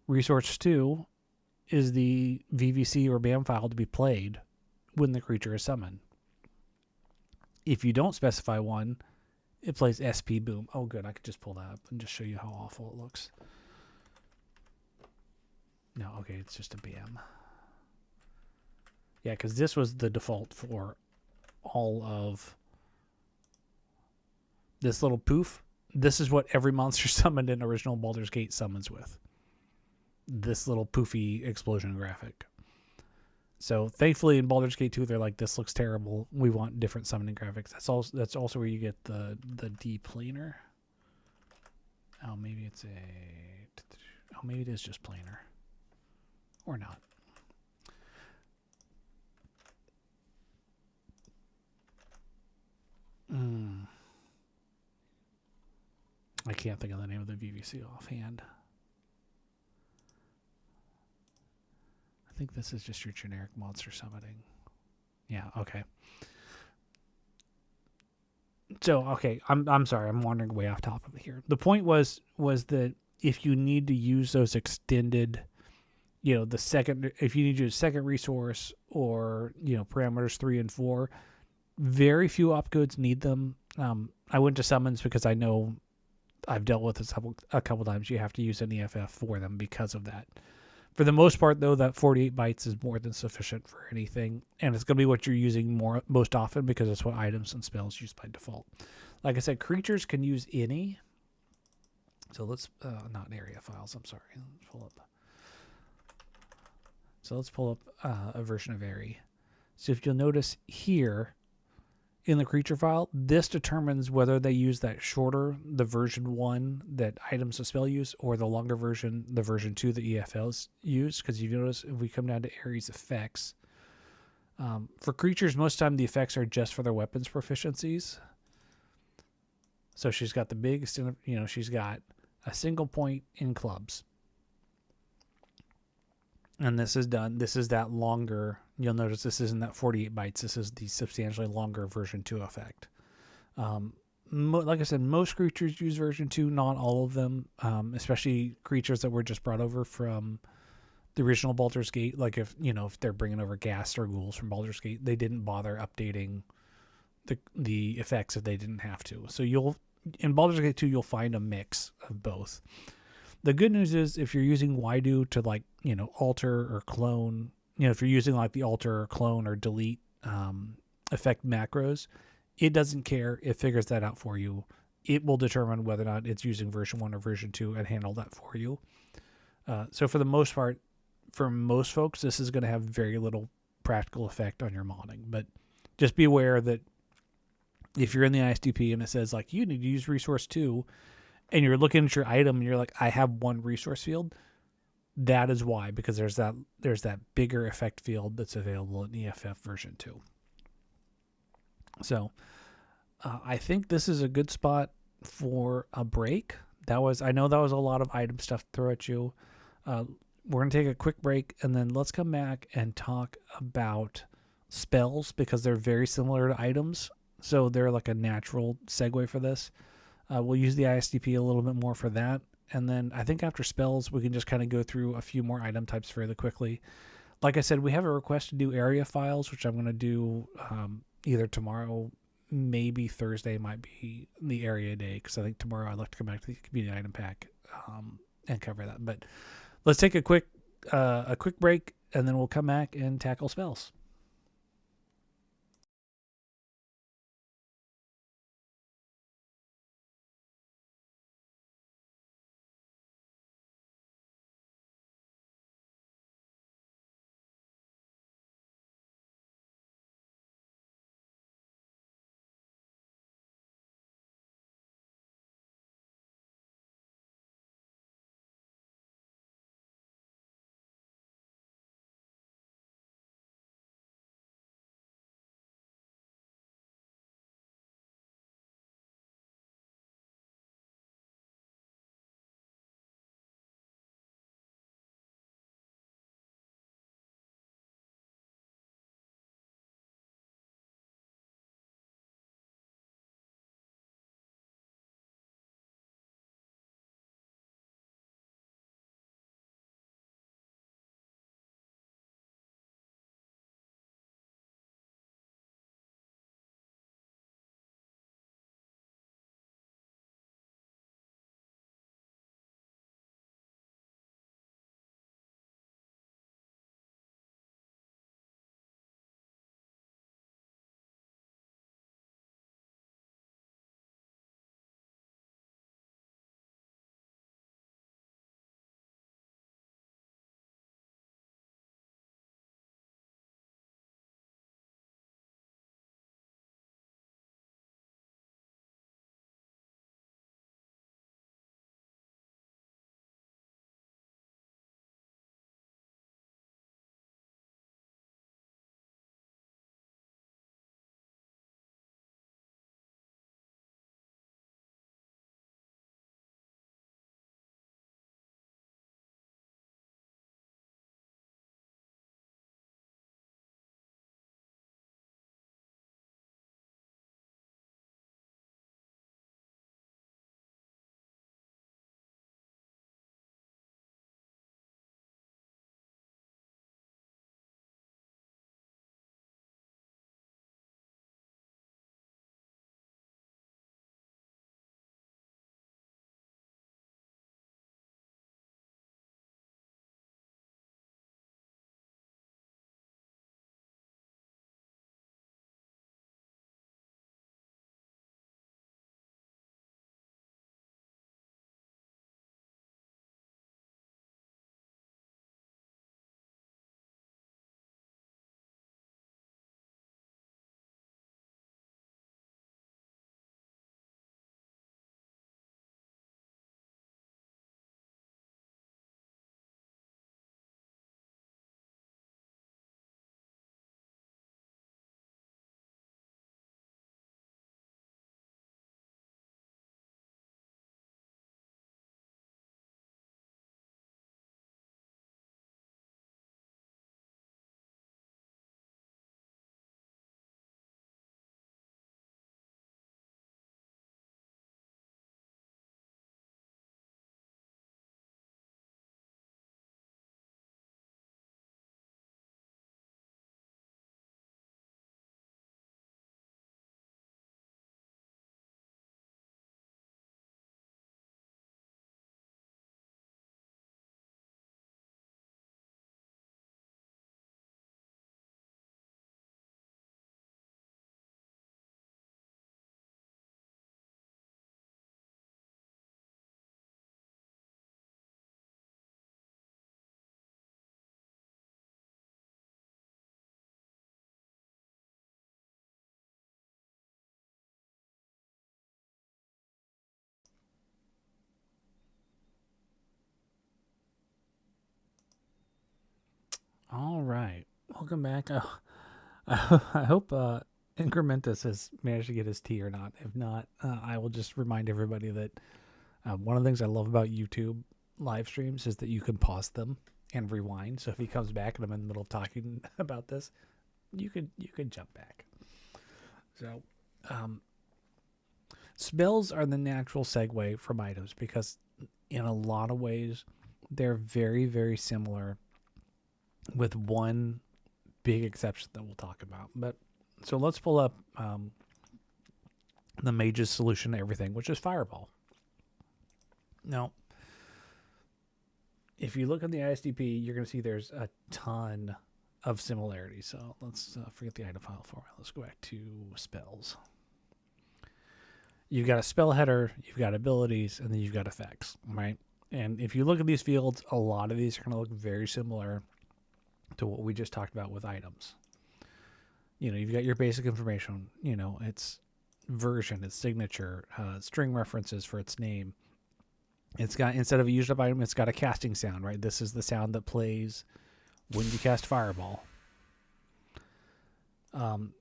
resource 2 is the VVC or BAM file to be played when the creature is summoned. If you don't specify one, it plays SP Boom. Oh, good. I could just pull that up and just show you how awful it looks. No, okay, it's just a BAM. Yeah, because this was the default for all of this little poof. This is what every monster summoned in original Baldur's Gate summons with. This little poofy explosion graphic. So thankfully in Baldur's Gate 2, they're like, this looks terrible. We want different summoning graphics. That's also where you get the deplaner. Oh, maybe it's maybe it is just planar. Or not. I can't think of the name of the VVC offhand. I think this is just your generic monster summoning. Yeah, okay. So, okay, I'm sorry, I'm wandering way off topic here. The point was that if you need to use those extended, if you need to use second resource or, parameters 3 and 4, very few opcodes need them. I went to summons because I know I've dealt with this a couple times. You have to use an EFF for them because of that. For the most part, though, that 48 bytes is more than sufficient for anything, and it's going to be what you're using most often because it's what items and spells use by default. Like I said, creatures can use any. So let's not area files. I'm sorry. Let's pull up. So let's pull up a version of Airy. So if you'll notice here in the creature file, this determines whether they use that shorter, the version 1 that items and spell use, or the longer version, the version 2 that EFLs use. Because you notice if we come down to Airy's effects, for creatures, most of the time the effects are just for their weapons proficiencies. So she's got the biggest, she's got a single point in clubs. And this is that longer. You'll notice this isn't that 48 bytes. This is the substantially longer version 2 effect. Like I said, most creatures use version 2, not all of them, especially creatures that were just brought over from the original Baldur's Gate. Like if they're bringing over ghast or ghouls from Baldur's Gate, they didn't bother updating the effects if they didn't have to. So in Baldur's Gate 2, you'll find a mix of both. The good news is if you're using Waidu to alter or clone, if you're using like the alter or clone or delete effect macros, it doesn't care. It figures that out for you. It will determine whether or not it's using version 1 or version 2 and handle that for you. So for the most part, for most folks, this is going to have very little practical effect on your modding. But just be aware that if you're in the ISDP and it says like you need to use resource 2, and you're looking at your item and you're like, I have one resource field, that is why, because there's that bigger effect field that's available in EFF version 2. So I think this is a good spot for a break. I know that was a lot of item stuff to throw at you. We're going to take a quick break, and then let's come back and talk about spells, because they're very similar to items. So they're like a natural segue for this. We'll use the ISDP a little bit more for that. And then I think after spells, we can just kind of go through a few more item types fairly quickly. Like I said, we have a request to do area files, which I'm going to do either tomorrow, maybe Thursday might be the area day, because I think tomorrow I'd like to come back to the community item pack and cover that. But let's take a quick break, and then we'll come back and tackle spells. welcome back. I hope Incrementus has managed to get his tea or not. If not, I will just remind everybody that one of the things I love about YouTube live streams is that you can pause them and rewind. So if he comes back and I'm in the middle of talking about this, you could jump back. So spells are the natural segue from items because in a lot of ways they're very, very similar, with one big exception that we'll talk about. But so let's pull up the mage's solution to everything, which is Fireball. Now, if you look at the ISDP, you're going to see there's a ton of similarities. So let's forget the item file format. Let's go back to spells. You've got a spell header, you've got abilities, and then you've got effects, right? And if you look at these fields, a lot of these are going to look very similar to what we just talked about with items. You know, you've got your basic information, you know, it's version, its signature, string references for its name. It's got, instead of a used up item, it's got a casting sound, right? This is the sound that plays when you cast Fireball.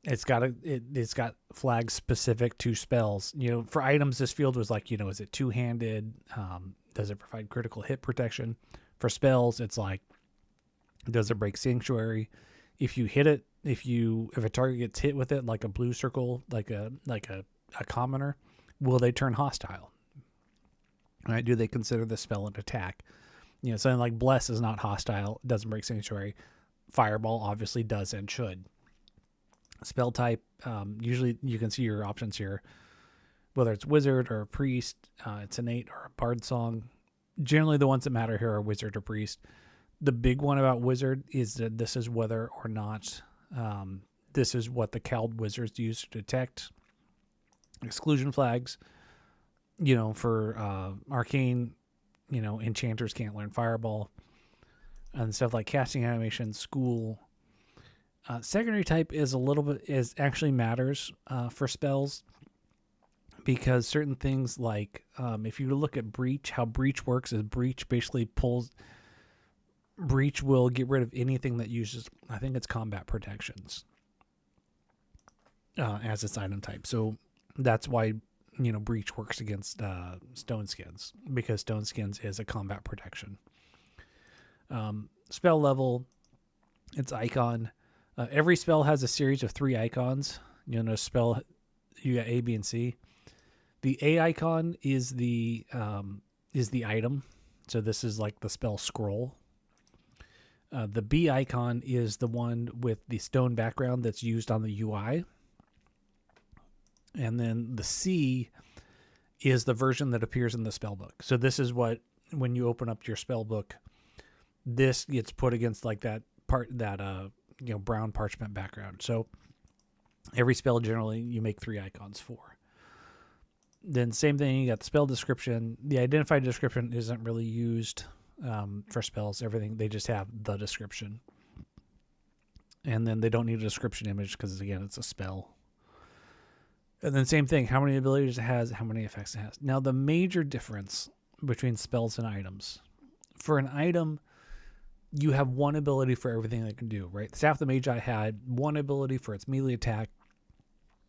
It's got flags specific to spells. You know, for items, this field was like, you know, is it two-handed? Does it provide critical hit protection? For spells, it's like, does it break Sanctuary? If you hit it, if a target gets hit with it, like a blue circle, like a commoner, will they turn hostile? Right? Do they consider the spell an attack? You know, something like Bless is not hostile, it doesn't break Sanctuary. Fireball obviously does and should. Spell type, usually you can see your options here, whether it's Wizard or Priest, it's Innate or a Bard Song. Generally the ones that matter here are Wizard or Priest. The big one about Wizard is that this is whether or not this is what the Cowled Wizards use to detect exclusion flags. You know, for Arcane, you know, enchanters can't learn Fireball and stuff like casting animation, school. Secondary type is a little bit, actually matters for spells, because certain things like if you look at Breach, how Breach works is Breach basically Breach will get rid of anything that uses, I think it's combat protections as its item type. So that's why, you know, Breach works against Stone Skins, because Stone Skins is a combat protection. Spell level, its icon. Every spell has a series of 3 icons. You know, spell, you got A, B, and C. The A icon is the item. So this is like the spell scroll. The B icon is the one with the stone background that's used on the UI. And then the C is the version that appears in the spell book. So this is what, when you open up your spell book, this gets put against like that part, that you know, brown parchment background. So every spell generally you make 3 icons for. Then same thing, you got the spell description. The identified description isn't really used for spells. Everything, they just have the description. And then they don't need a description image because, again, it's a spell. And then same thing, how many abilities it has, how many effects it has. Now, the major difference between spells and items. For an item, you have one ability for everything that it can do, right? Staff of the Magi had one ability for its melee attack,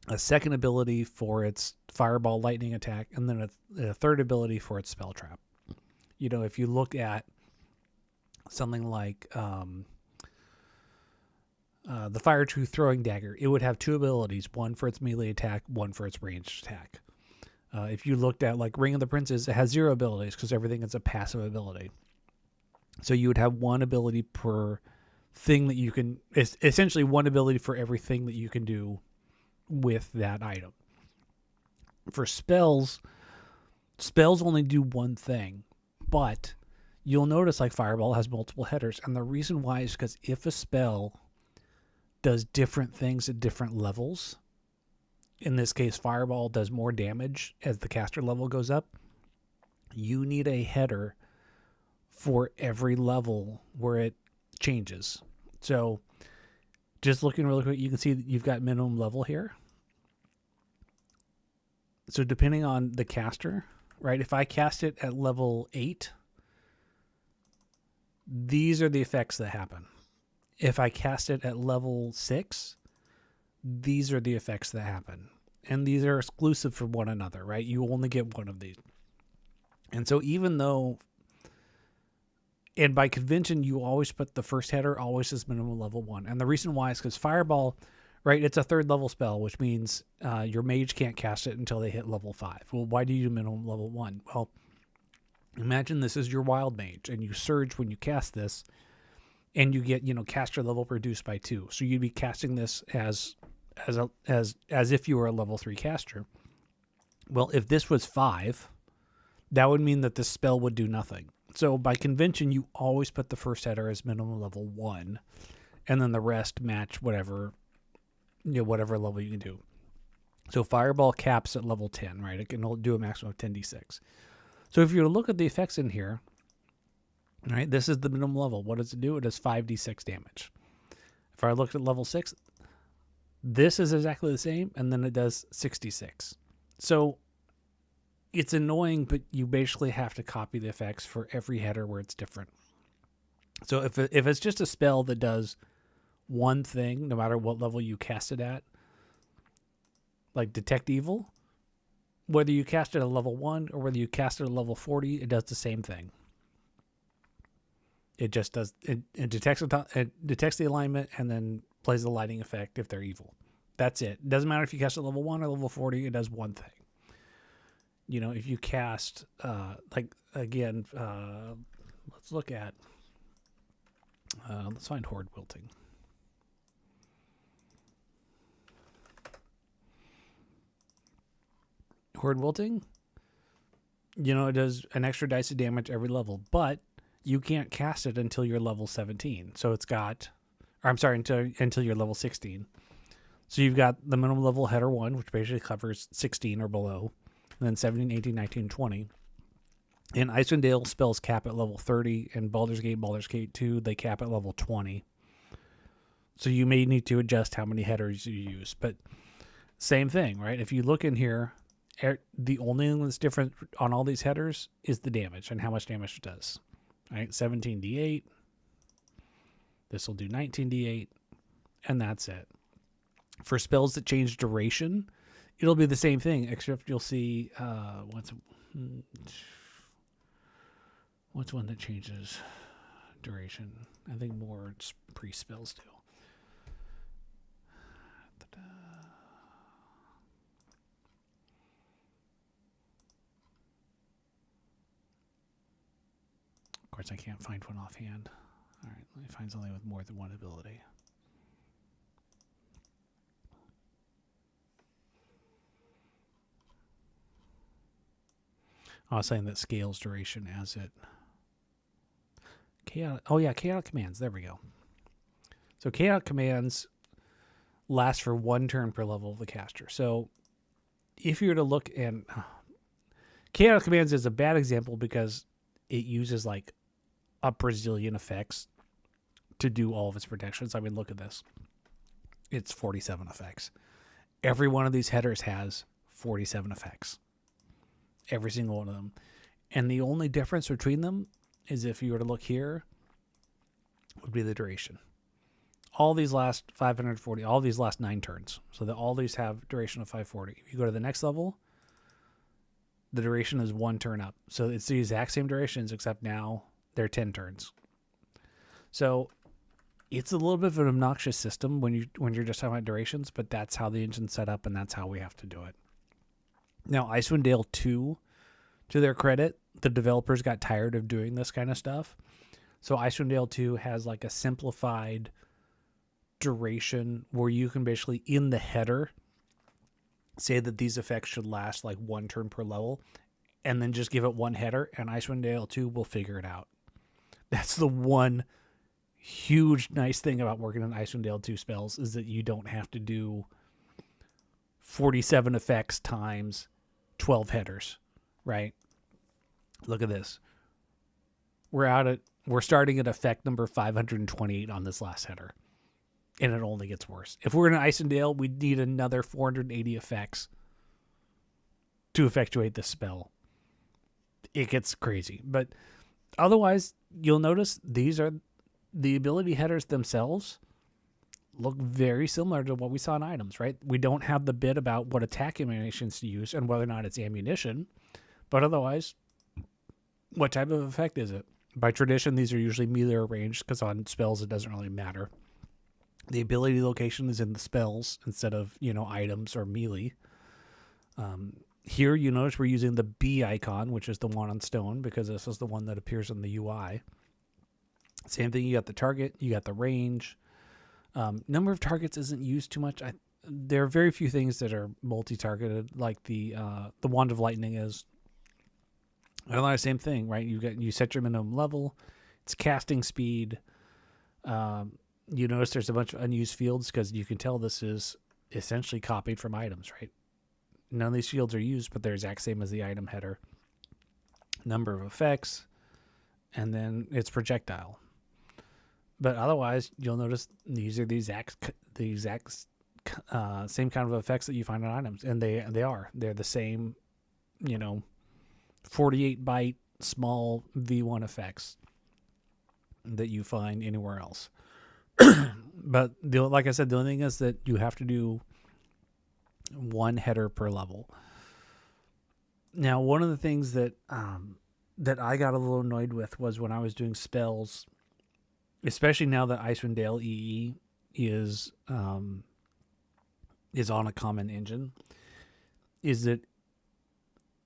a second ability for its fireball lightning attack, and then a third ability for its spell trap. You know, if you look at something like the Fire True Throwing Dagger, it would have 2 abilities, one for its melee attack, one for its ranged attack. If you looked at like Ring of the Princes, it has 0 abilities because everything is a passive ability. So you would have one ability per thing that you can, it's essentially one ability for everything that you can do with that item. For spells only do one thing, but you'll notice like Fireball has multiple headers. And the reason why is because if a spell does different things at different levels, in this case, Fireball does more damage as the caster level goes up, you need a header for every level where it changes. So just looking really quick, you can see that you've got minimum level here. So depending on the caster, right? If I cast it at level 8, these are the effects that happen. if I cast it at level 6, these are the effects that happen. And these are exclusive for one another, right? You only get one of these. And so even though, and by convention, you always put the first header always as minimum level 1. And the reason why is because Fireball, right, it's a 3rd level spell, which means your mage can't cast it until they hit level 5. Well, why do you do minimum level 1? Well, imagine this is your wild mage, and you surge when you cast this, and you get, caster level reduced by 2. So you'd be casting this as if you were a level 3 caster. Well, if this was 5, that would mean that this spell would do nothing. So by convention, you always put the first header as minimum level 1, and then the rest match whatever level you can do. So Fireball caps at level 10, right? It can do a maximum of 10d6. So if you were to look at the effects in here, right, this is the minimum level. What does it do? It does 5d6 damage. If I looked at level 6, this is exactly the same, and then it does 66. So it's annoying, but you basically have to copy the effects for every header where it's different. So if it's just a spell that does one thing, no matter what level you cast it at, like Detect Evil, whether you cast it at level 1 or whether you cast it at level 40, it does the same thing. It just does, it detects the alignment and then plays the lighting effect if they're evil. That's it. It doesn't matter if you cast at level 1 or level 40, it does one thing. If you cast, let's look at, let's find Horde Wilting. Horde Wilting, it does an extra dice of damage every level, but you can't cast it until you're level 17. So until you're level 16. So you've got the minimum level header 1, which basically covers 16 or below, and then 17, 18, 19, 20. And Icewind Dale spells cap at level 30, and Baldur's Gate 2, they cap at level 20. So you may need to adjust how many headers you use, but same thing, right? If you look in here, the only thing that's different on all these headers is the damage and how much damage it does. Right, 17d8. This will do 19d8, and that's it. For spells that change duration, it'll be the same thing, except you'll see what's one that changes duration. I think more pre-spells do. Of course, I can't find one offhand. All right, let me find something with more than one ability. I was saying that scales duration as it... Chaotic commands. There we go. So chaotic commands last for 1 turn per level of the caster. So if you were to look in... chaotic commands is a bad example because it uses like a Brazilian effects to do all of its protections. I mean, look at this. It's 47 effects. Every one of these headers has 47 effects. Every single one of them. And the only difference between them is if you were to look here, would be the duration. All these last 540, all these last 9 turns. So that all these have duration of 540. If you go to the next level, the duration is 1 turn up. So it's the exact same durations, except now they're 10 turns. So it's a little bit of an obnoxious system when you're just talking about durations, but that's how the engine's set up, and that's how we have to do it. Now, Icewind Dale 2, to their credit, the developers got tired of doing this kind of stuff. So Icewind Dale 2 has like a simplified duration where you can basically, in the header, say that these effects should last like 1 turn per level, and then just give it 1 header, and Icewind Dale 2 will figure it out. That's the one huge nice thing about working on Icewind Dale 2 spells, is that you don't have to do 47 effects times 12 headers, right? Look at this. We're starting at effect number 528 on this last header, and it only gets worse. If we're in Icewind Dale, we need another 480 effects to effectuate this spell. It gets crazy, but otherwise, you'll notice these are the ability headers themselves look very similar to what we saw in items, right? We don't have the bit about what attack animations to use and whether or not it's ammunition, but otherwise, what type of effect is it? By tradition, these are usually melee or ranged, because on spells it doesn't really matter. The ability location is in the spells instead of, items or melee. Here you notice we're using the B icon, which is the one on stone, because this is the one that appears in the UI. Same thing, you got the target, you got the range. Number of targets isn't used too much. There are very few things that are multi-targeted, like the Wand of Lightning is. Otherwise, same thing, right? You set your minimum level. It's casting speed. You notice there's a bunch of unused fields because you can tell this is essentially copied from items, right? None of these fields are used, but they're exact same as the item header. Number of effects, and then it's projectile. But otherwise, you'll notice these are the exact same kind of effects that you find on items, and they're the same, 48 byte small V1 effects that you find anywhere else. But like I said, the only thing is that you have to do one header per level. Now, one of the things that that I got a little annoyed with was when I was doing spells, especially now that Icewind Dale EE is on a common engine, is that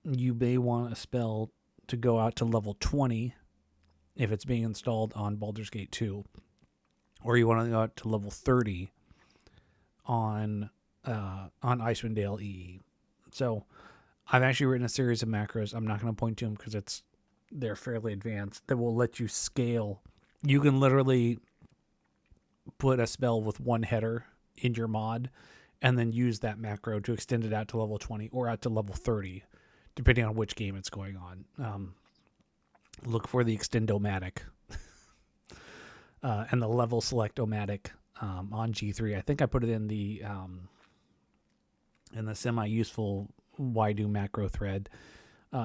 you may want a spell to go out to level 20 if it's being installed on Baldur's Gate 2, or you want to go out to level 30 on Icewind Dale EE. So I've actually written a series of macros. I'm not going to point to them because they're fairly advanced, that will let you scale. You can literally put a spell with one header in your mod and then use that macro to extend it out to level 20 or out to level 30, depending on which game it's going on. Look for the Extend-O-Matic and the level select-O-Matic on G3. I think I put it in the semi-useful why do macro thread.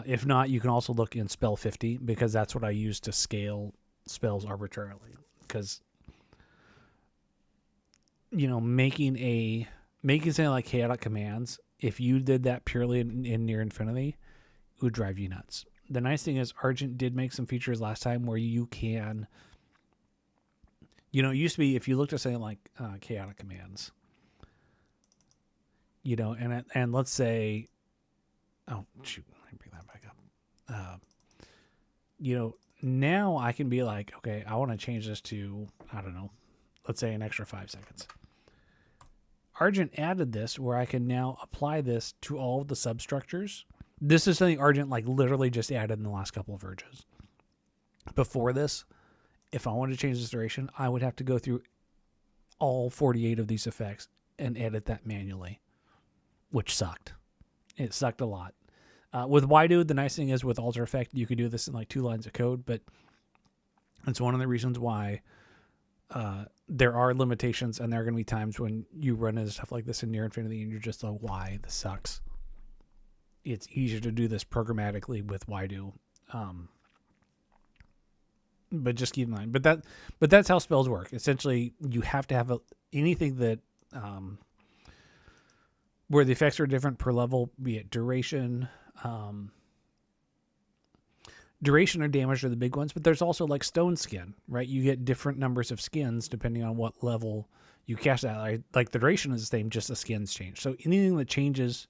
If not, you can also look in Spell 50, because that's what I use to scale spells arbitrarily. Because, making something like chaotic commands, if you did that purely in near infinity, it would drive you nuts. The nice thing is Argent did make some features last time where you can, it used to be if you looked at something like chaotic commands, and let's say, oh shoot, let me bring that back up. Now I can be like, okay, I want to change this to, I don't know, let's say an extra 5 seconds. Argent added this where I can now apply this to all of the substructures. This is something Argent literally just added in the last couple of versions. Before this, if I wanted to change this duration, I would have to go through all 48 of these effects and edit that manually, which sucked. It sucked a lot. With Waidu, the nice thing is with Alter Effect, you could do this in 2 lines of code, but it's one of the reasons why there are limitations, and there are going to be times when you run into stuff like this in near infinity and you're just like, why? This sucks. It's easier to do this programmatically with Waidu. But just keep in mind. But that's how spells work. Essentially, you have to have anything that where the effects are different per level, be it duration. Duration or damage are the big ones, but there's also stone skin, right? You get different numbers of skins depending on what level you cast that. Like the duration is the same, just the skins change. So anything that changes,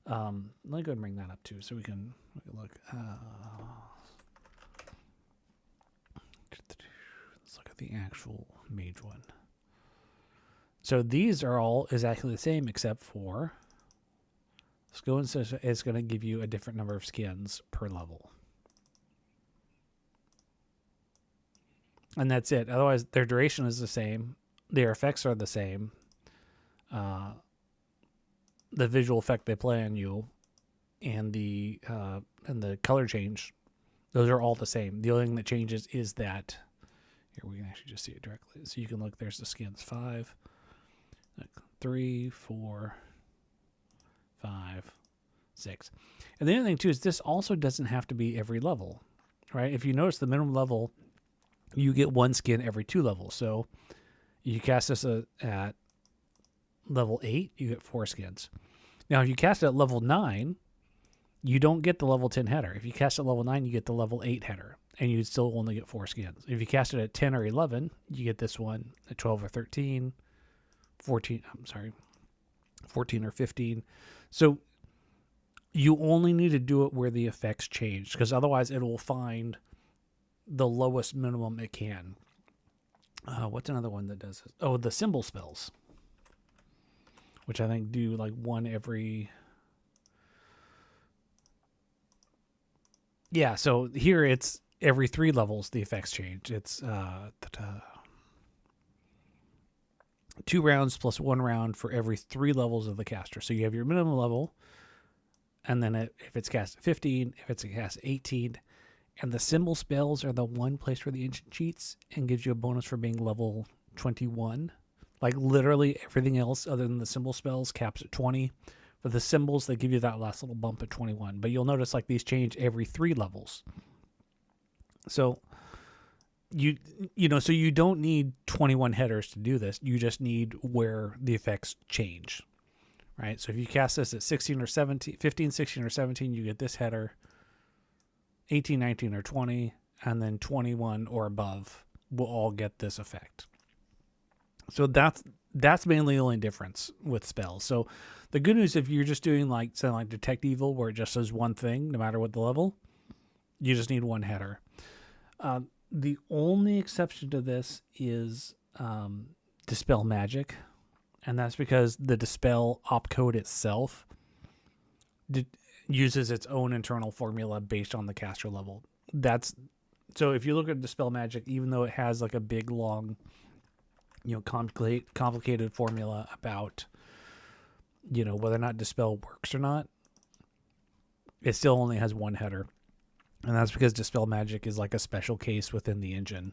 let me go ahead and bring that up too, so we can look. Let's look at the actual mage one. So these are all exactly the same except for Skills is going to give you a different number of skins per level. And that's it. Otherwise, their duration is the same. Their effects are the same. The visual effect they play on you and the color change, those are all the same. The only thing that changes is that, here we can actually just see it directly. So you can look, there's the skins 5, 3, 4, 5, 6. And the other thing too is this also doesn't have to be every level, right? If you notice, the minimum level you get 1 skin every 2 levels. So you cast this at level 8, you get 4 skins. Now, if you cast it at level 9, you don't get the level 10 header. If you cast it at level 9, you get the level 8 header, and you still only get 4 skins. If you cast it at 10 or 11, you get this one at 12 or 13, 14 or 15. So you only need to do it where the effects change, because otherwise it will find the lowest minimum it can. What's another one that does this? Oh, the symbol spells, which I think do like one every... Yeah, so here it's every 3 levels the effects change. It's 2 rounds plus 1 round for every 3 levels of the caster. So you have your minimum level, and then if it's cast at 15, if it's cast at 18, and the symbol spells are the one place where the engine cheats and gives you a bonus for being level 21. Like literally everything else other than the symbol spells caps at 20. For the symbols, they give you that last little bump at 21. But you'll notice like these change every 3 levels. So you don't need 21 headers to do this. You just need where the effects change. Right? So if you cast this at 16 or 17, 15, 16 or 17, you get this header. 18, 19 or 20, and then 21 or above will all get this effect. So that's mainly the only difference with spells. So the good news, if you're just doing like something like Detect Evil, where it just says one thing, no matter what the level, you just need 1 header. The only exception to this is Dispel Magic, and that's because the Dispel opcode itself uses its own internal formula based on the caster level. So if you look at Dispel Magic, even though it has like a big, long, complicated formula about, whether or not Dispel works or not, it still only has 1 header. And that's because Dispel Magic is like a special case within the engine.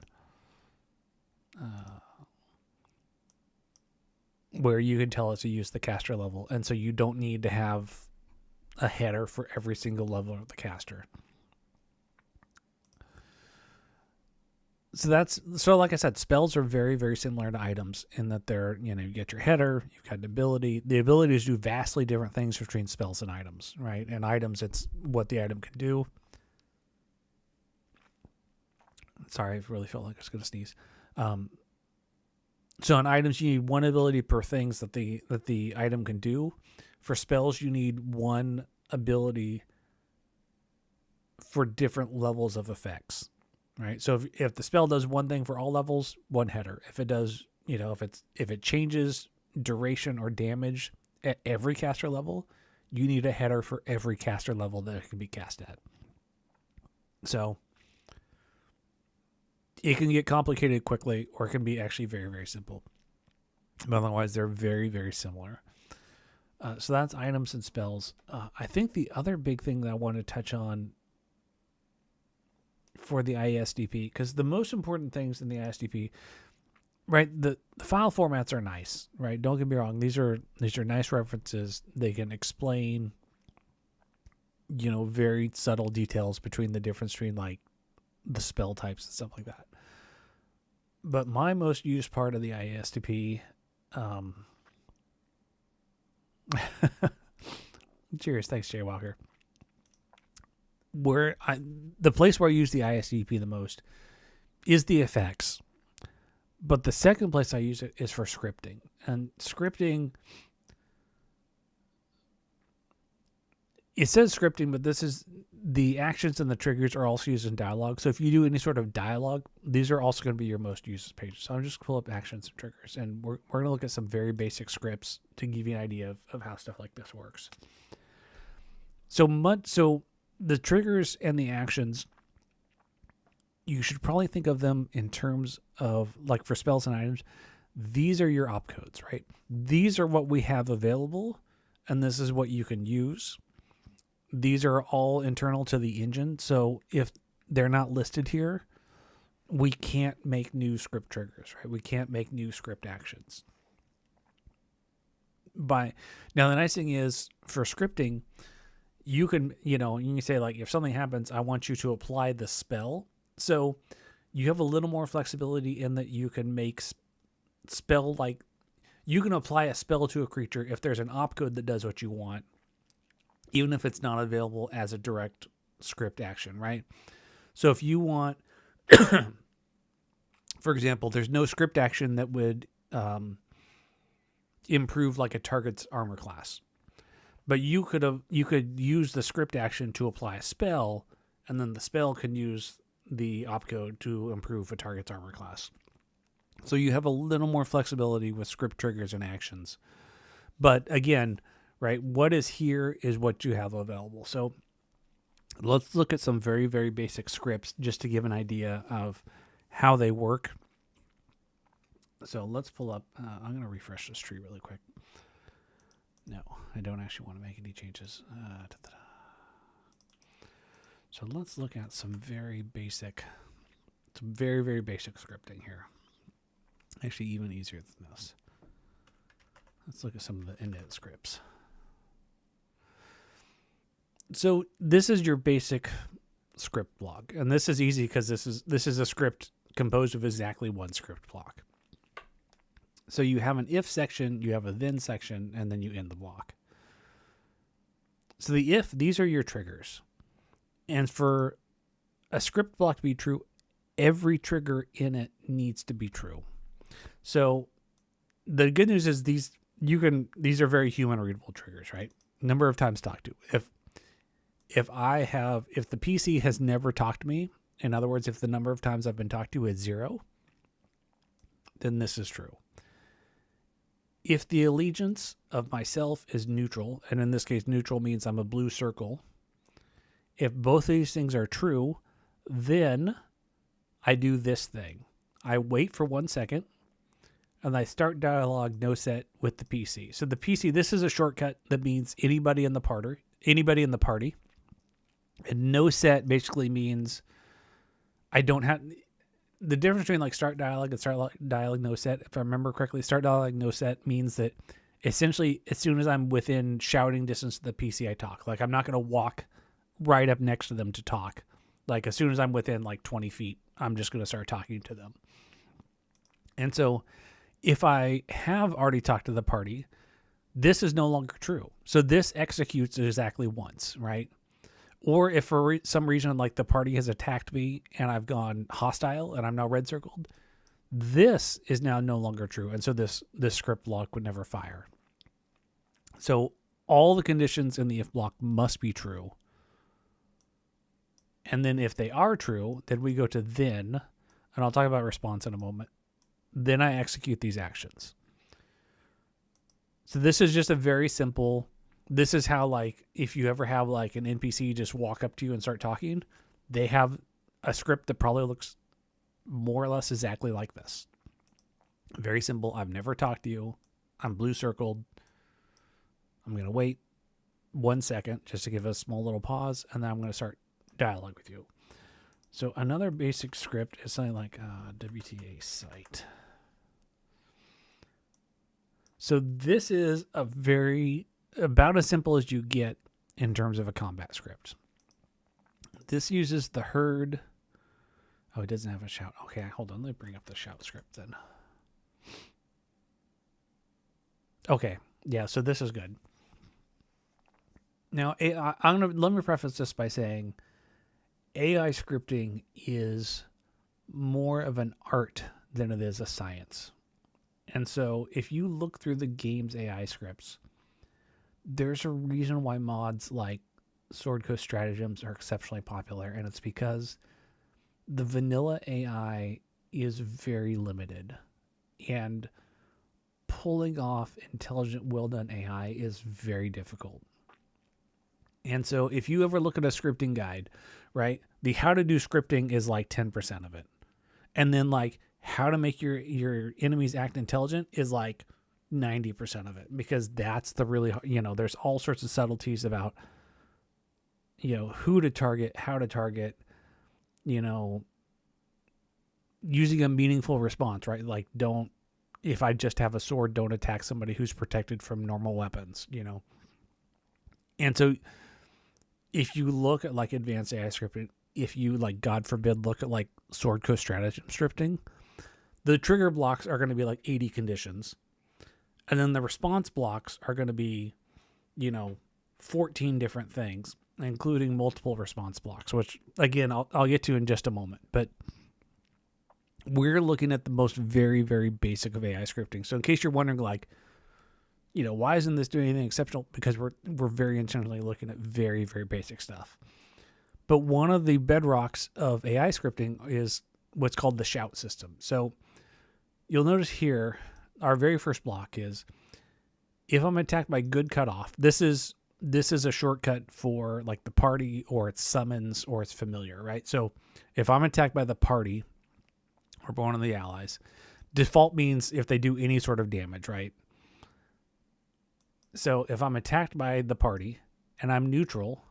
Where you can tell it to use the caster level. And so you don't need to have a header for every single level of the caster. So like I said, spells are very, very similar to items in that they're, you get your header, you've got an ability. The abilities do vastly different things between spells and items, right? And items, it's what the item can do. Sorry, I really felt like I was going to sneeze. So in items, you need 1 ability per things that the item can do. For spells, you need 1 ability for different levels of effects. Right. So if the spell does 1 thing for all levels, 1 header. If it does, if it changes duration or damage at every caster level, you need a header for every caster level that it can be cast at. So it can get complicated quickly, or it can be actually very, very simple. But otherwise, they're very, very similar. So that's items and spells. I think the other big thing that I want to touch on for the ISDP, because the most important things in the ISDP, right? The file formats are nice, right? Don't get me wrong; these are nice references. They can explain, very subtle details between the difference between like the spell types and stuff like that. But my most used part of the ISDP, cheers, thanks, Jay Walker. The place where I use the ISDP the most is the effects. But the second place I use it is for scripting. And scripting, it says scripting, but this is the actions and the triggers are also used in dialogue. So if you do any sort of dialogue, these are also going to be your most used pages. So I'm just pull up actions and triggers, and we're going to look at some very basic scripts to give you an idea of how stuff like this works. So the triggers and the actions, you should probably think of them in terms of, like for spells and items, these are your opcodes, right? These are what we have available, and this is what you can use. These are all internal to the engine, so if they're not listed here, we can't make new script triggers, right? We can't make new script actions. Now, the nice thing is, for scripting, you can say, like, if something happens, I want you to apply the spell. So you have a little more flexibility in that you can make spell, like you can apply a spell to a creature if there's an opcode that does what you want, even if it's not available as a direct script action, right? So if you want, for example, there's no script action that would improve like a target's armor class, but you could use the script action to apply a spell, and then the spell can use the opcode to improve a target's armor class. So you have a little more flexibility with script triggers and actions. But again, right, what is here is what you have available. So let's look at some very, very basic scripts just to give an idea of how they work. So let's pull up, I'm going to refresh this tree really quick. No, I don't actually want to make any changes. So let's look at some very, very basic scripting here. Actually, even easier than this. Let's look at some of the init scripts. So this is your basic script block, and this is easy because this is a script composed of exactly one script block. So you have an if section, you have a then section, and then you end the block. So the if, these are your triggers. And for a script block to be true, every trigger in it needs to be true. So the good news is these are very human readable triggers, right? Number of times talked to. If the PC has never talked to me, in other words, if the number of times I've been talked to is 0, then this is true. If the allegiance of myself is neutral, and in this case, neutral means I'm a blue circle. If both of these things are true, then I do this thing. I wait for 1 second, and I start dialogue no set with the PC. So the PC, this is a shortcut that means anybody in the party. And no set basically means I don't have the difference between like start dialogue and start dialogue no set. If I remember correctly, start dialogue no set means that essentially as soon as I'm within shouting distance to the PC, I talk. Like I'm not going to walk right up next to them to talk. Like as soon as I'm within like 20 feet, I'm just going to start talking to them. And so if I have already talked to the party, this is no longer true. So this executes exactly once, right? Or if for some reason like the party has attacked me and I've gone hostile and I'm now red circled, this is now no longer true. And so this script block would never fire. So all the conditions in the if block must be true. And then if they are true, then we go to then, and I'll talk about response in a moment. Then I execute these actions. So this is just a very simple, this is how like, if you ever have like an NPC just walk up to you and start talking, they have a script that probably looks more or less exactly like this. Very simple. I've never talked to you. I'm blue circled. I'm going to wait 1 second just to give a small little pause, and then I'm going to start dialogue with you. So another basic script is something like WTA site. So this is about as simple as you get in terms of a combat script. This uses the herd. Oh, it doesn't have a shout. Okay, hold on. Let me bring up the shout script then. Okay, yeah, so this is good. Now, let me preface this by saying AI scripting is more of an art than it is a science. And so if you look through the game's AI scripts, there's a reason why mods like Sword Coast Stratagems are exceptionally popular, and it's because the vanilla AI is very limited, and pulling off intelligent, well-done AI is very difficult. And so if you ever look at a scripting guide, right, the how to do scripting is like 10% of it. And then like how to make your enemies act intelligent is like 90% of it, because that's the really, there's all sorts of subtleties about, who to target, how to target, using a meaningful response, right? Like if I just have a sword, don't attack somebody who's protected from normal weapons, And so if you look at like advanced AI scripting, if you like, God forbid, look at like Sword Coast Stratagem scripting, the trigger blocks are going to be like 80 conditions. And then the response blocks are going to be, 14 different things, including multiple response blocks, which, again, I'll get to in just a moment. But we're looking at the most very, very basic of AI scripting. So in case you're wondering, like, why isn't this doing anything exceptional? Because we're very intentionally looking at very, very basic stuff. But one of the bedrocks of AI scripting is what's called the shout system. So you'll notice here, our very first block is, if I'm attacked by good cutoff, this is a shortcut for like the party or its summons or its familiar, right? So if I'm attacked by the party or one of the allies, default means if they do any sort of damage, right? So if I'm attacked by the party and I'm neutral,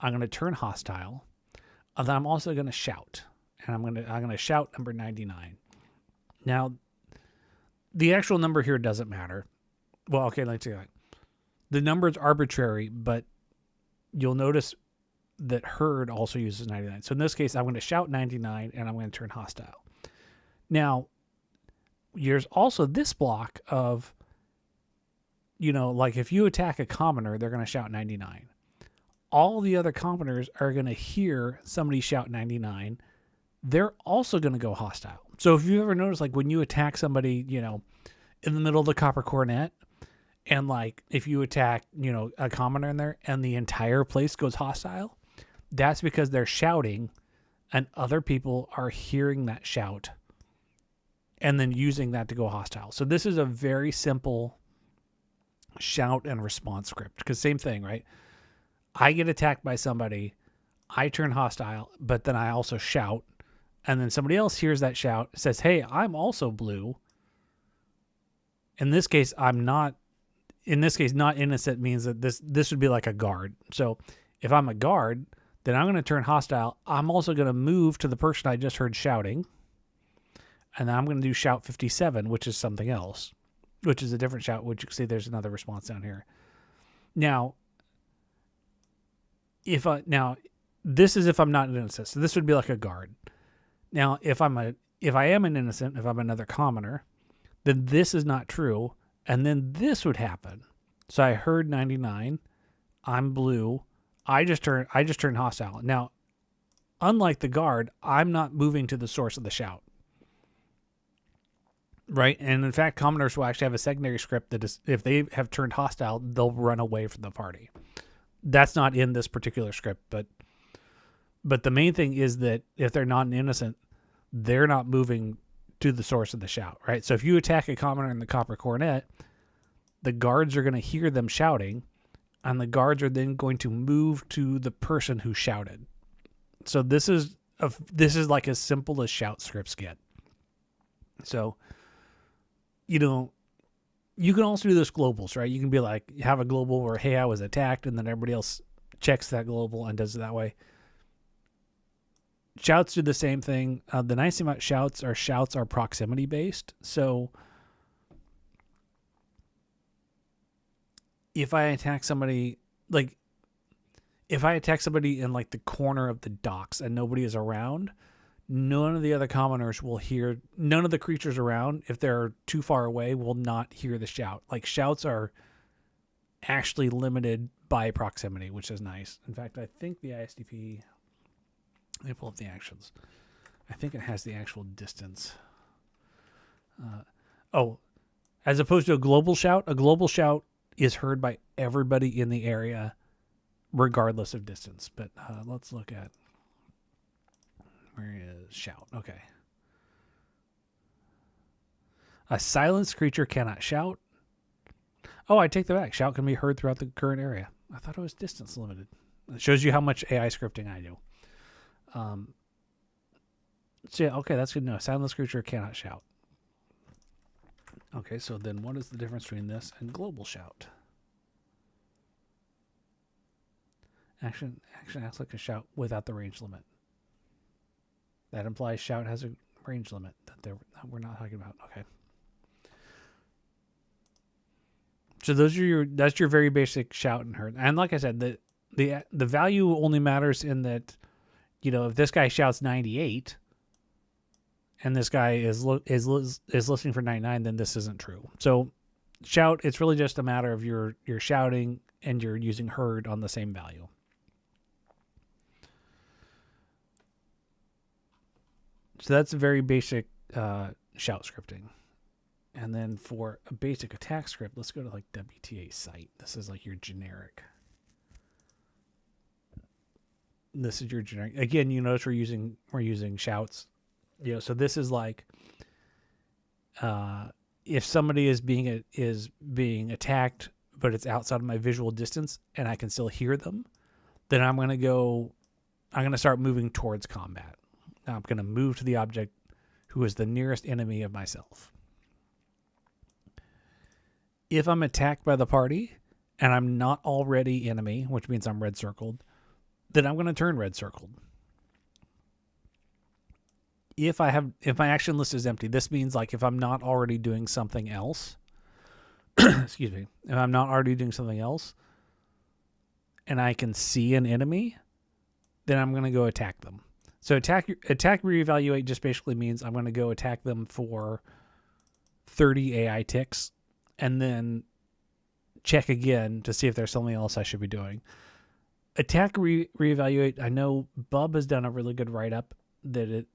I'm going to turn hostile, and then I'm also going to shout, and I'm going to shout number 99. Now, the actual number here doesn't matter. Well, okay, let's see that. The number is arbitrary, but you'll notice that herd also uses 99. So in this case, I'm going to shout 99, and I'm going to turn hostile. Now, there's also this block of, like if you attack a commoner, they're going to shout 99. All the other commoners are going to hear somebody shout 99. They're also going to go hostile. So if you ever notice, like when you attack somebody, in the middle of the copper coronet, and like if you attack, a commoner in there and the entire place goes hostile, that's because they're shouting and other people are hearing that shout and then using that to go hostile. So this is a very simple shout and response script, because same thing, right? I get attacked by somebody, I turn hostile, but then I also shout, and then somebody else hears that shout, says, hey, I'm also blue. In this case, not innocent means that this would be like a guard. So if I'm a guard, then I'm going to turn hostile. I'm also going to move to the person I just heard shouting, and then I'm going to do shout 57, which is something else, which is a different shout, which you can see there's another response down here. Now, this is if I'm not an innocent. So this would be like a guard. Now, if I am an innocent, if I'm another commoner, then this is not true. And then this would happen. So I heard 99. I'm blue. I just turned hostile. Now, unlike the guard, I'm not moving to the source of the shout. Right? And in fact, commoners will actually have a secondary script that is, if they have turned hostile, they'll run away from the party. That's not in this particular script, but the main thing is that if they're not an innocent, they're not moving to the source of the shout, right? So if you attack a commoner in the copper coronet, the guards are going to hear them shouting, and the guards are then going to move to the person who shouted. So this is like as simple as shout scripts get. So, you can also do this globals, right? You can be like, have a global where, hey, I was attacked, and then everybody else checks that global and does it that way. Shouts do the same thing. The nice thing about shouts are proximity based. So if I attack somebody in like the corner of the docks and nobody is around, none of the other commoners will hear, none of the creatures around, if they're too far away, will not hear the shout. Like shouts are actually limited by proximity, which is nice. In fact, I think the ISDP, let me pull up the actions. I think it has the actual distance. As opposed to a global shout is heard by everybody in the area, regardless of distance. But let's look at, where is shout? Okay. A silenced creature cannot shout. Oh, I take that back. Shout can be heard throughout the current area. I thought it was distance limited. It shows you how much AI scripting I do. So yeah, okay, that's good to know. Silenced creature cannot shout. Okay, so then what is the difference between this and global shout? Action acts like a shout without the range limit. That implies shout has a range limit that we're not talking about. Okay. So that's your very basic shout and herd. And like I said, the value only matters in that, if this guy shouts 98, and this guy is listening for 99, then this isn't true. So shout, it's really just a matter of you're shouting and you're using herd on the same value. So that's a very basic shout scripting. And then for a basic attack script, let's go to like WTA site. This is like your generic. This is your generic. Again, you notice we're using shouts. You know, so this is like if somebody is being attacked, but it's outside of my visual distance and I can still hear them, then I'm going to start moving towards combat. Now I'm going to move to the object who is the nearest enemy of myself. If I'm attacked by the party and I'm not already enemy, which means I'm red circled, then I'm going to turn red circled. If my action list is empty, this means like if I'm not already doing something else, excuse me, if I'm not already doing something else and I can see an enemy, then I'm going to go attack them. So attack reevaluate just basically means I'm going to go attack them for 30 AI ticks and then check again to see if there's something else I should be doing. Attack reevaluate, I know Bub has done a really good write-up that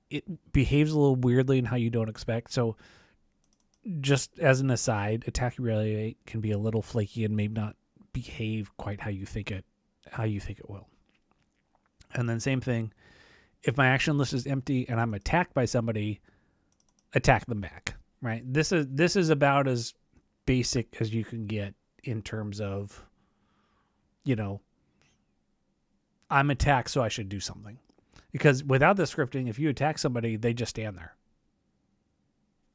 it behaves a little weirdly in how you don't expect. So just as an aside, attack reevaluate can be a little flaky and maybe not behave quite how you think it will. And then same thing, if my action list is empty and I'm attacked by somebody, attack them back, right? This is about as basic as you can get in terms of, you know, I'm attacked, so I should do something. Because without the scripting, if you attack somebody, they just stand there.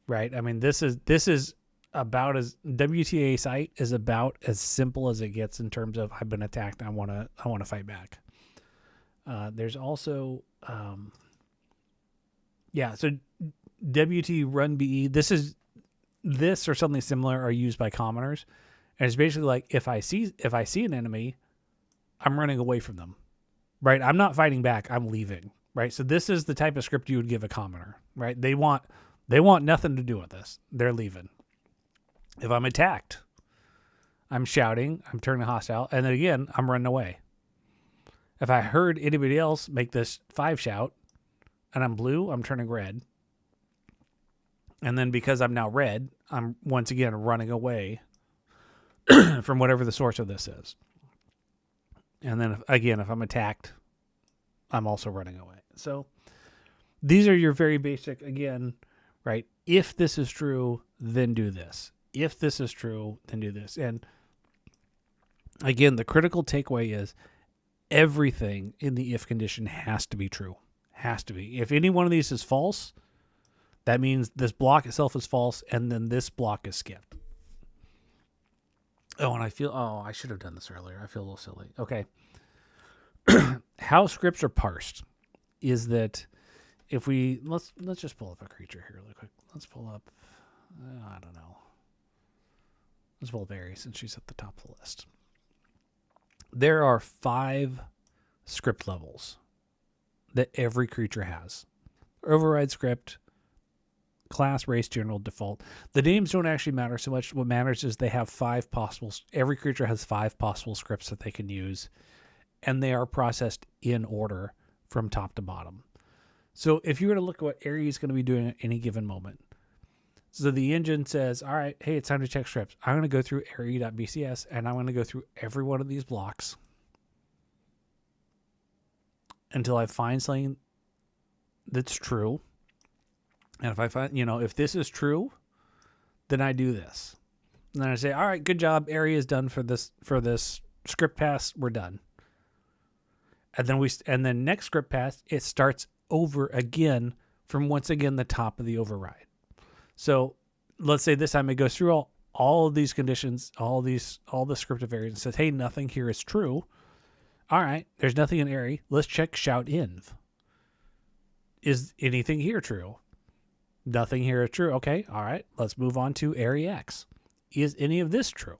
Right? I mean, this is about as WTA site is about as simple as it gets in terms of I've been attacked, I want to fight back. There's also so WT run BE, this or something similar are used by commoners. And it's basically like if I see an enemy, I'm running away from them. Right? I'm not fighting back, I'm leaving. Right? So this is the type of script you would give a commoner, right? They want nothing to do with this. They're leaving. If I'm attacked, I'm shouting, I'm turning hostile, and then again, I'm running away. If I heard anybody else make this 5 shout and I'm blue, I'm turning red. And then because I'm now red, I'm once again running away from whatever the source of this is. And then if I'm attacked, I'm also running away. So these are your very basic, again, right? If this is true, then do this. If this is true, then do this. And again, the critical takeaway is everything in the if condition has to be true. Has to be. If any one of these is false, that means this block itself is false, and then this block is skipped. Oh, and I should have done this earlier. I feel a little silly. Okay. How scripts are parsed is that if we let's just pull up a creature here really quick. Let's pull up I don't know. Let's pull up Ares since she's at the top of the list. There are 5 script levels that every creature has. Override script, class, race, general, default. The names don't actually matter so much. What matters is they have 5 possible. Every creature has 5 possible scripts that they can use, and they are processed in order from top to bottom. So if you were to look at what Ares is going to be doing at any given moment, so the engine says, all right, hey, it's time to check scripts. I'm going to go through Ares.bcs, and I'm going to go through every one of these blocks until I find something that's true. And if I find, if this is true, then I do this. And then I say, all right, good job. Area is done for this script pass. We're done. And then next script pass, it starts over again from once again the top of the override. So let's say this time it goes through all of these conditions, all the scriptive variables, and says, hey, nothing here is true. All right, there's nothing in area. Let's check shout inv. Is anything here true? Nothing here is true. Okay, all right, let's move on to area X. Is any of this true?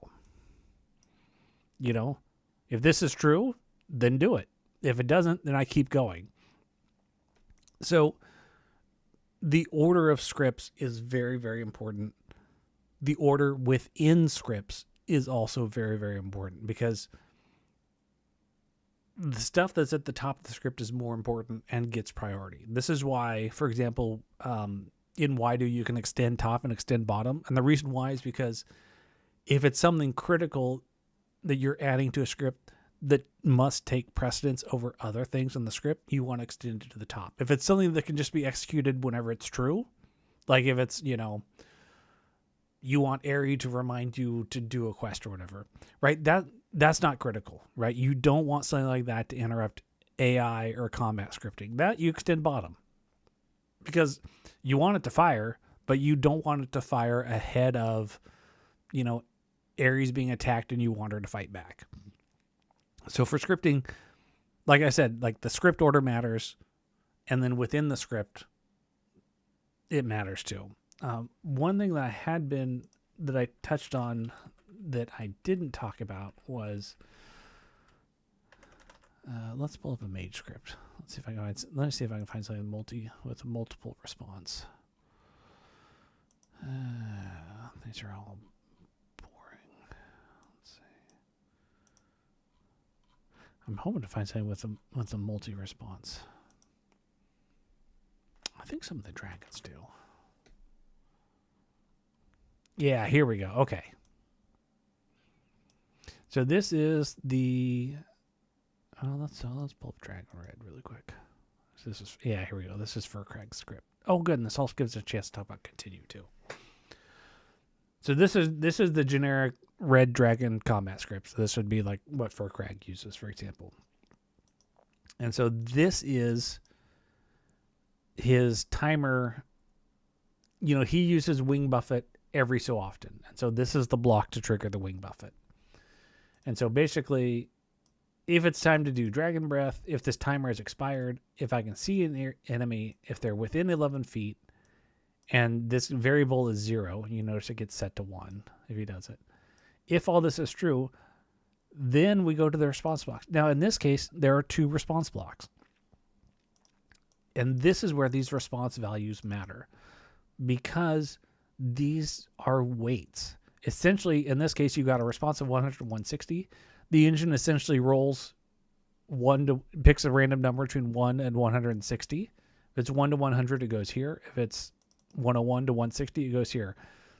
If this is true, then do it. If it doesn't, then I keep going. So the order of scripts is very, very important. The order within scripts is also very, very important, because the stuff that's at the top of the script is more important and gets priority. This is why, for example, in Why Do you can extend top and extend bottom. And the reason why is because if it's something critical that you're adding to a script that must take precedence over other things in the script, you want to extend it to the top. If it's something that can just be executed whenever it's true, like if it's, you want Aerie to remind you to do a quest or whatever, right? That's not critical, right? You don't want something like that to interrupt AI or combat scripting. That you extend bottom, because you want it to fire, but you don't want it to fire ahead of, Aerie's being attacked and you want her to fight back. So for scripting, like I said, like the script order matters, and then within the script, it matters too. One thing that I touched on that I didn't talk about was, let's pull up a mage script. Let me see if I can find something with a multiple response. These are all boring. Let's see. I'm hoping to find something with a multi-response. I think some of the dragons do. Yeah, here we go. Okay. So this is the... let's pull up Dragon Red really quick. So here we go. This is for Craig's script. Oh, good. And this also gives us a chance to talk about continue too. So this is the generic Red Dragon combat script. So this would be like what Fur Crag uses, for example. And so this is his timer. He uses Wing Buffet every so often. And so this is the block to trigger the Wing Buffet. And so basically, if it's time to do Dragon Breath, if this timer is expired, if I can see an enemy, if they're within 11 feet, and this variable is 0, you notice it gets set to 1 if he does it. If all this is true, then we go to the response blocks. Now, in this case, there are 2 response blocks. And this is where these response values matter, because these are weights. Essentially, in this case, you got a response of 100 to 160. The engine essentially rolls picks a random number between 1 and 160. If it's 1 to 100, it goes here. If it's 101 to 160, it goes here.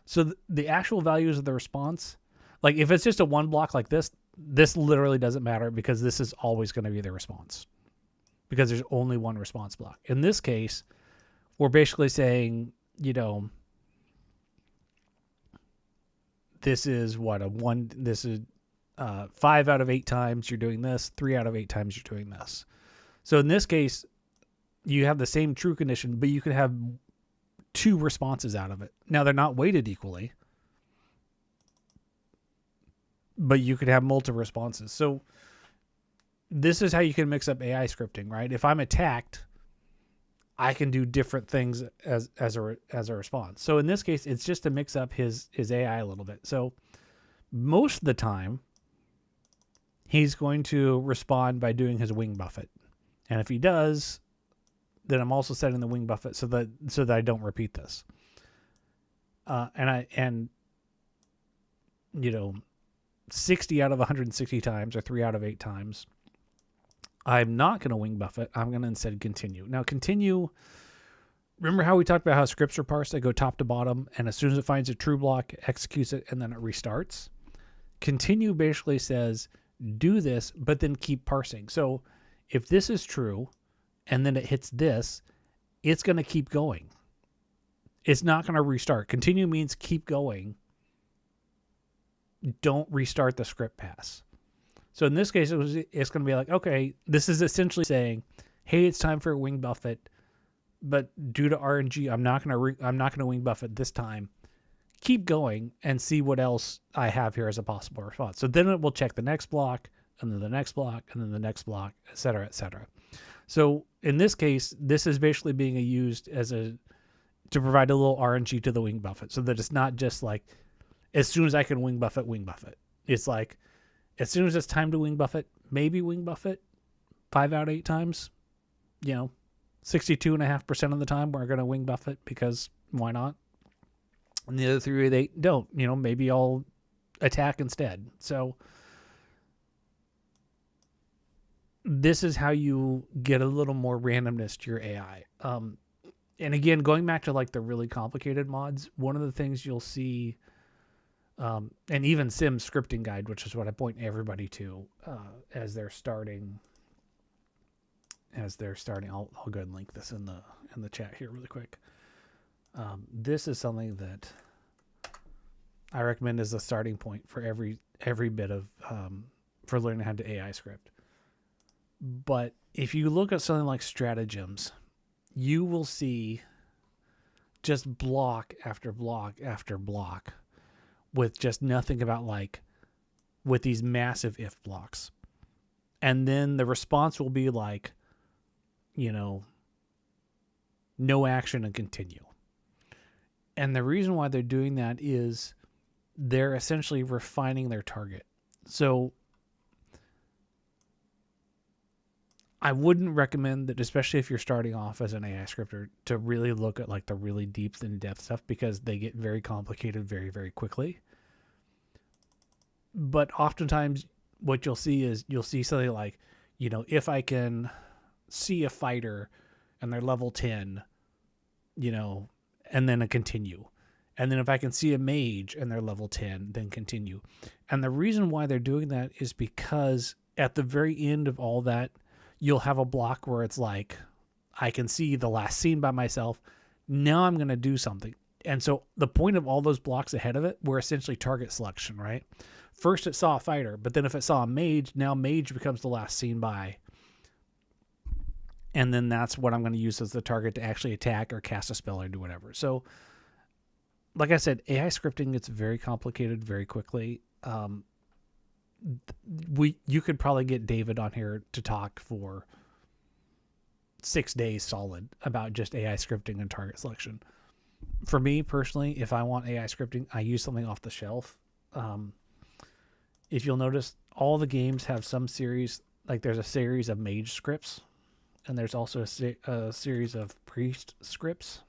So the actual values of the response, like if it's just a 1 block like this literally doesn't matter, because this is always going to be the response, because there's only 1 response block. In this case, we're basically saying, this is this is 5 out of 8 times you're doing this, 3 out of 8 times you're doing this. So in this case, you have the same true condition, but you could have 2 responses out of it. Now, they're not weighted equally, but you could have multiple responses. So this is how you can mix up AI scripting, right? If I'm attacked, I can do different things as a response. So in this case, it's just to mix up his AI a little bit. So most of the time, he's going to respond by doing his Wing Buffet. And if he does, then I'm also setting the Wing Buffet so that I don't repeat this. And 60 out of 160 times, or 3 out of 8 times, I'm not going to Wing Buffet. I'm going to instead continue. Now, continue, remember how we talked about how scripts are parsed? They go top to bottom, and as soon as it finds a true block, it executes it, and then it restarts. Continue basically says, do this, but then keep parsing. So if this is true, and then it hits this, it's going to keep going. It's not going to restart. Continue means keep going. Don't restart the script pass. So in this case, it's going to be like, okay, this is essentially saying, hey, it's time for a Wing Buffet, but due to RNG, I'm not going to Wing Buffet this time. Keep going and see what else I have here as a possible response. So then it will check the next block, and then the next block, and then the next block, et cetera, et cetera. So in this case, this is basically being used to provide a little RNG to the Wing Buffet, so that it's not just like, as soon as I can Wing Buffet. It's like, as soon as it's time to Wing Buffet, maybe Wing Buffet 5 out of 8 times, 62.5% of the time we're going to wing buff it because why not? And the other 3 don't. Maybe I'll attack instead. So this is how you get a little more randomness to your AI. And again, going back to like the really complicated mods, one of the things you'll see, and even Sim scripting guide, which is what I point everybody to as they're starting. I'll go ahead and link this in the chat here really quick. This is something that I recommend as a starting point for every bit of for learning how to AI script. But if you look at something like stratagems, you will see just block after block after block with just nothing about with these massive if blocks. And then the response will be no action and continue. And the reason why they're doing that is they're essentially refining their target. So I wouldn't recommend that, especially if you're starting off as an AI scripter, to really look at the really deep and in-depth stuff because they get very complicated very, very quickly. But oftentimes what you'll see something if I can see a fighter and they're level 10, and then a continue. And then if I can see a mage and they're level 10, then continue. And the reason why they're doing that is because at the very end of all that, you'll have a block where it's I can see the last scene by myself. Now I'm going to do something. And so the point of all those blocks ahead of it were essentially target selection, right? First it saw a fighter, but then if it saw a mage, now mage becomes the last scene by. And then that's what I'm going to use as the target to actually attack or cast a spell or do whatever. So, like I said, AI scripting gets very complicated very quickly. You could probably get David on here to talk for 6 days solid about just AI scripting and target selection. For me personally, if I want AI scripting, I use something off the shelf. If you'll notice, all the games have some series, there's a series of mage scripts. And there's also a series of priest scripts.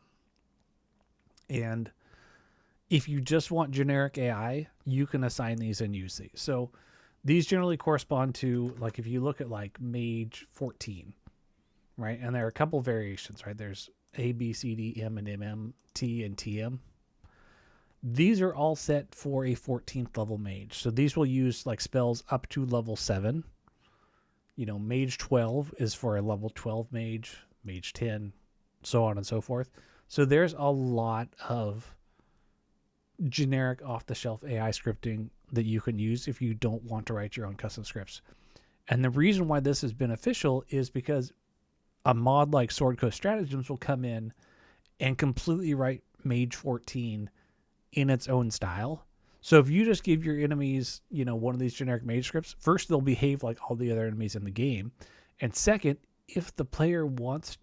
And if you just want generic AI, you can assign these and use these. So these generally correspond to, if you look at Mage 14, right? And there are a couple variations, right? There's A, B, C, D, M, and MM, T, and TM. These are all set for a 14th level mage. So these will use spells up to level 7. Mage 12 is for a level 12 mage, mage 10, so on and so forth. So there's a lot of generic off-the-shelf AI scripting that you can use if you don't want to write your own custom scripts. And the reason why this is beneficial is because a mod like Sword Coast Stratagems will come in and completely write Mage 14 in its own style. So if you just give your enemies, one of these generic mage scripts, first they'll behave like all the other enemies in the game. And second, if the player wants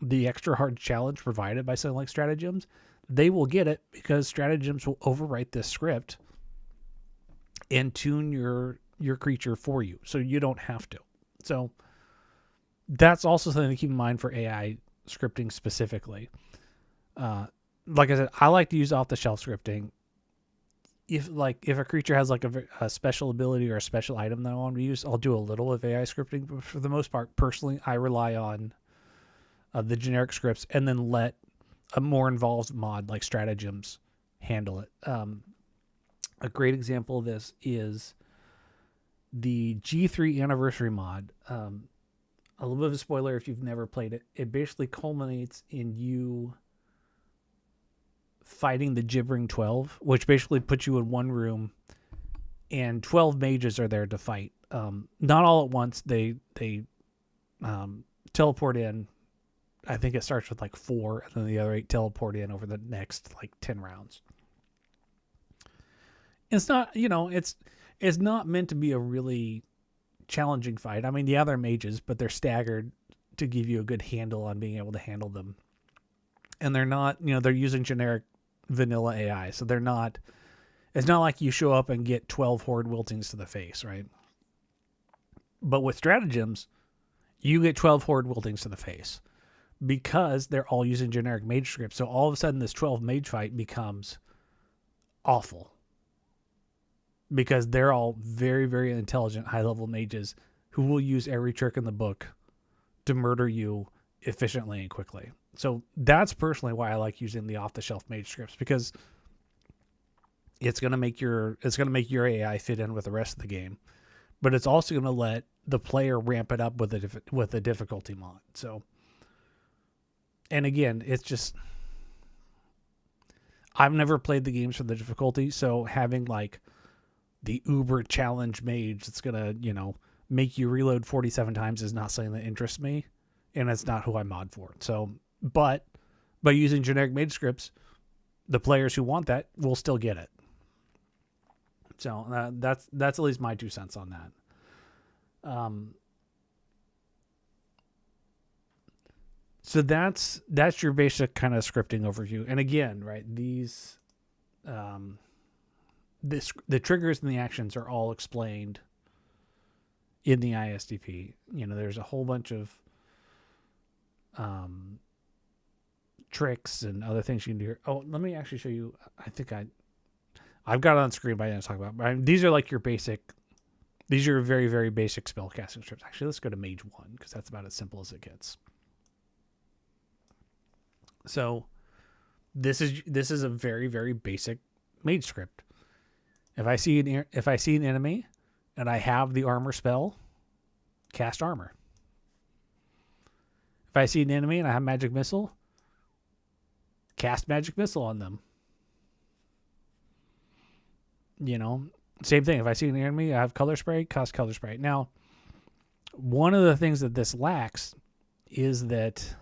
the extra hard challenge provided by something like Stratagems, they will get it because Stratagems will overwrite this script and tune your creature for you. So you don't have to. So that's also something to keep in mind for AI scripting specifically. Like I said, I like to use off-the-shelf scripting. If a creature has a special ability or a special item that I want to use, I'll do a little of AI scripting. But for the most part, personally, I rely on the generic scripts and then let a more involved mod like Stratagems handle it. A great example of this is the G3 Anniversary mod. A little bit of a spoiler if you've never played it. It basically culminates in you fighting the Gibbering 12, which basically puts you in one room and 12 mages are there to fight. Not all at once. They teleport in. I think it starts with 4 and then the other 8 teleport in over the next 10 rounds. It's not, it's not meant to be a really challenging fight. I mean, yeah, they're mages, but they're staggered to give you a good handle on being able to handle them. And they're not, they're using generic vanilla AI. So it's not like you show up and get 12 horde wiltings to the face, right? But with Stratagems, you get 12 Horde Wieldings to the face because they're all using generic mage scripts. So all of a sudden, this 12 mage fight becomes awful because they're all very, very intelligent, high-level mages who will use every trick in the book to murder you efficiently and quickly. So that's personally why I like using the off-the-shelf mage scripts, because it's going to make your AI fit in with the rest of the game, but it's also going to let the player ramp it up with a difficulty mod. So, and again, it's just, I've never played the games for the difficulty, so having like the uber challenge mage that's going to, make you reload 47 times is not something that interests me, and it's not who I mod for. So, but by using generic mage scripts, the players who want that will still get it. So that's at least my 2 cents on that. So that's your basic kind of scripting overview. And again, right, these the triggers and the actions are all explained in the ISDP. There's a whole bunch of tricks and other things you can do here. Oh, let me actually show you. I think I've got it on screen, but I didn't talk about it. These are like your basic. These are very, very basic spell casting scripts. Actually, let's go to Mage 1 because that's about as simple as it gets. So this is a very, very basic mage script. If I see an enemy and I have the armor spell, cast armor. If I see an enemy and I have magic missile, cast magic missile on them. Same thing. If I see an enemy, I have color spray, cast color spray. Now, one of the things that this lacks is that,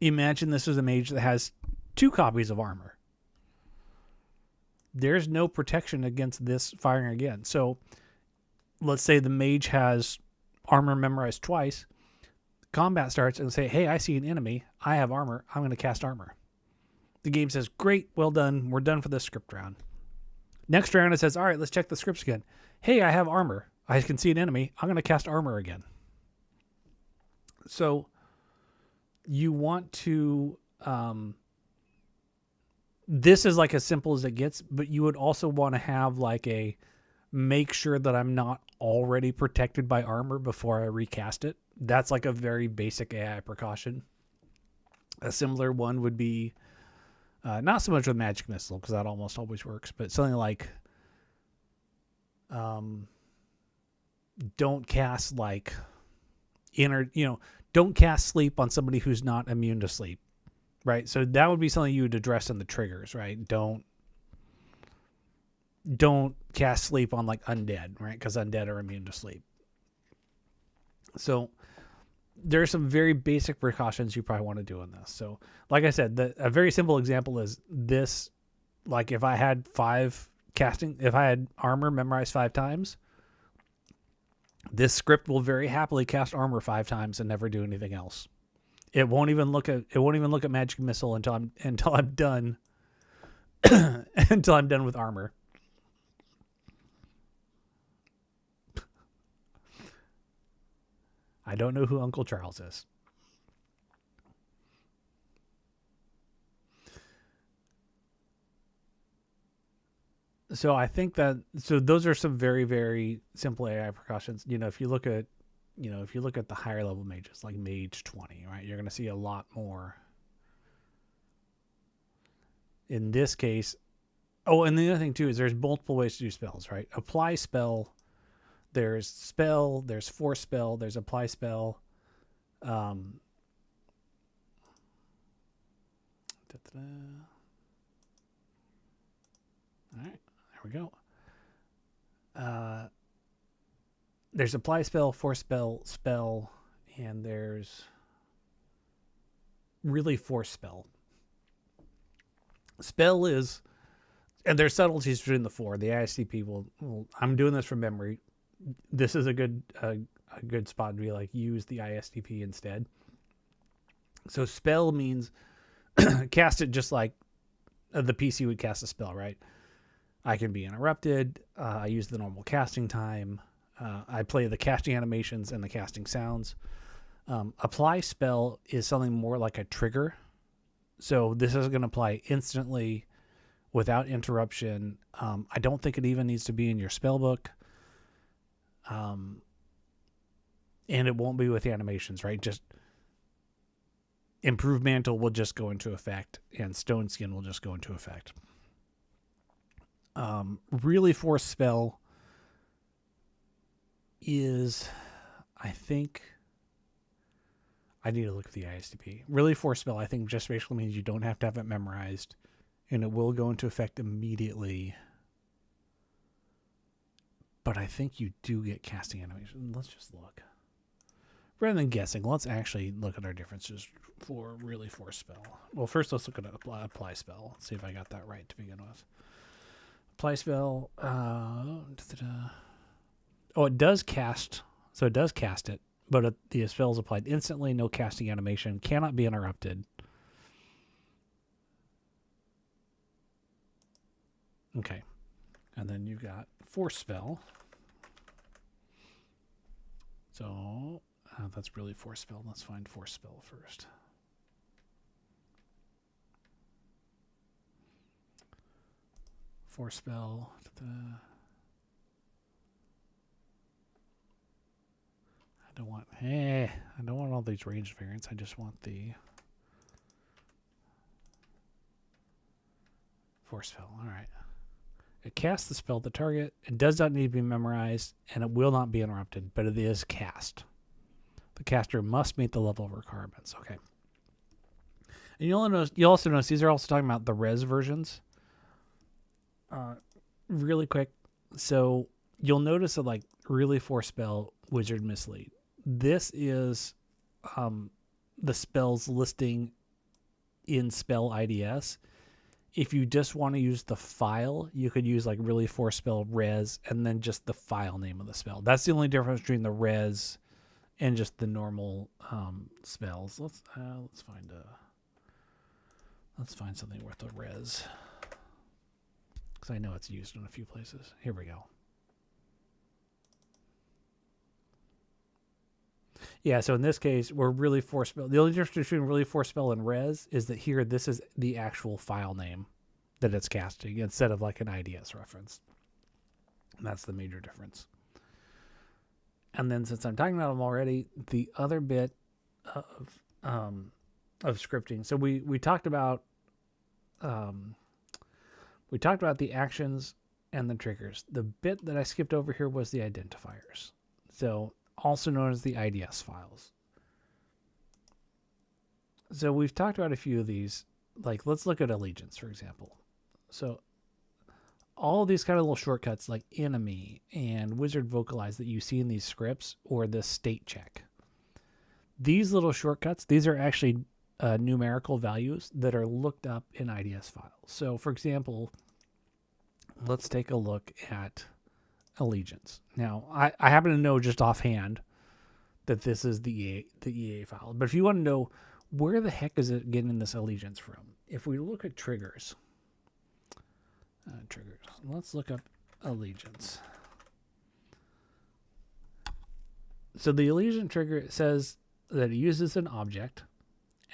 imagine this is a mage that has 2 copies of armor. There's no protection against this firing again. So let's say the mage has armor memorized twice. Combat starts and say, hey, I see an enemy. I have armor. I'm going to cast armor. The game says, great, well done. We're done for this script round. Next round, it says, all right, let's check the scripts again. Hey, I have armor. I can see an enemy. I'm going to cast armor again. So you want to... this is like as simple as it gets, but you would also want to have like a make sure that I'm not already protected by armor before I recast it. That's like a very basic AI precaution. A similar one would be not so much with magic missile because that almost always works, but something like don't cast like don't cast sleep on somebody who's not immune to sleep. Right, so that would be something you would address in the triggers, right? Don't cast sleep on like undead, right? Because undead are immune to sleep. So there are some very basic precautions you probably want to do in this. So, like I said, a very simple example is this. Like if I had if I had armor memorized 5 times, this script will very happily cast armor 5 times and never do anything else. It won't even look at magic missile until I'm done until I'm done with armor. I don't know who Uncle Charles is. So I think those are some very, very simple AI precautions. If you look at the higher level mages, like Mage 20, right, you're going to see a lot more. In this case, and the other thing too is there's multiple ways to do spells, right? Apply spell, there's force spell, there's apply spell. All right, there we go. There's apply spell, force spell, and there's really force spell. Spell is, and there's subtleties between the 4. The ISTP will I'm doing this from memory. This is a good spot to be like use the ISTP instead. So spell means cast it just like the PC would cast a spell, right? I can be interrupted. I use the normal casting time. I play the casting animations and the casting sounds. Apply spell is something more like a trigger. So this is going to apply instantly without interruption. I don't think it even needs to be in your spell book. And it won't be with the animations, right? Just Improved Mantle will just go into effect, and Stone Skin will just go into effect. Really Force spell is, I think, I need to look at the ISTP. Really Force spell, I think, just basically means you don't have to have it memorized, and it will go into effect immediately. But I think you do get casting animation. Let's just look. Rather than guessing, let's actually look at our differences for Really Force spell. Well, first let's look at apply spell. Let's see if I got that right to begin with. Apply spell. Oh, it does cast. So it does cast it, but the spell is applied instantly. No casting animation. Cannot be interrupted. Okay. And then you've got Force spell. So that's Really Force spell. Let's find Force spell first. Force spell. I don't want all these range variants. I just want the Force spell. All right. It casts the spell at the target. It does not need to be memorized, and it will not be interrupted, but it is cast. The caster must meet the level of requirements. Okay. And you'll also notice these are also talking about the res versions. Really quick. So you'll notice that like Really Force spell, Wizard Mislead. This is the spells listing in spell IDS. If you just want to use the file, you could use like Really Force spell res and then just the file name of the spell. That's the only difference between the res and just the normal spells. Let's find something worth a res, because I know it's used in a few places. Here we go. Yeah, so in this case, we're Really Force spell. The only difference between Really Force spell and res is that here, this is the actual file name that it's casting instead of like an IDS reference. And that's the major difference. And then since I'm talking about them already, the other bit of scripting. So we talked about the actions and the triggers. The bit that I skipped over here was the identifiers. So also known as the IDS files. So we've talked about a few of these. Like, let's look at allegiance, for example. So all of these kind of little shortcuts like enemy and wizard vocalize that you see in these scripts, or the state check. These little shortcuts, these are actually numerical values that are looked up in IDS files. So for example, let's take a look at allegiance. Now, I happen to know just offhand that this is the EA file. But if you want to know where the heck is it getting this allegiance from, if we look at triggers, let's look up allegiance. So the allegiance trigger says that it uses an object,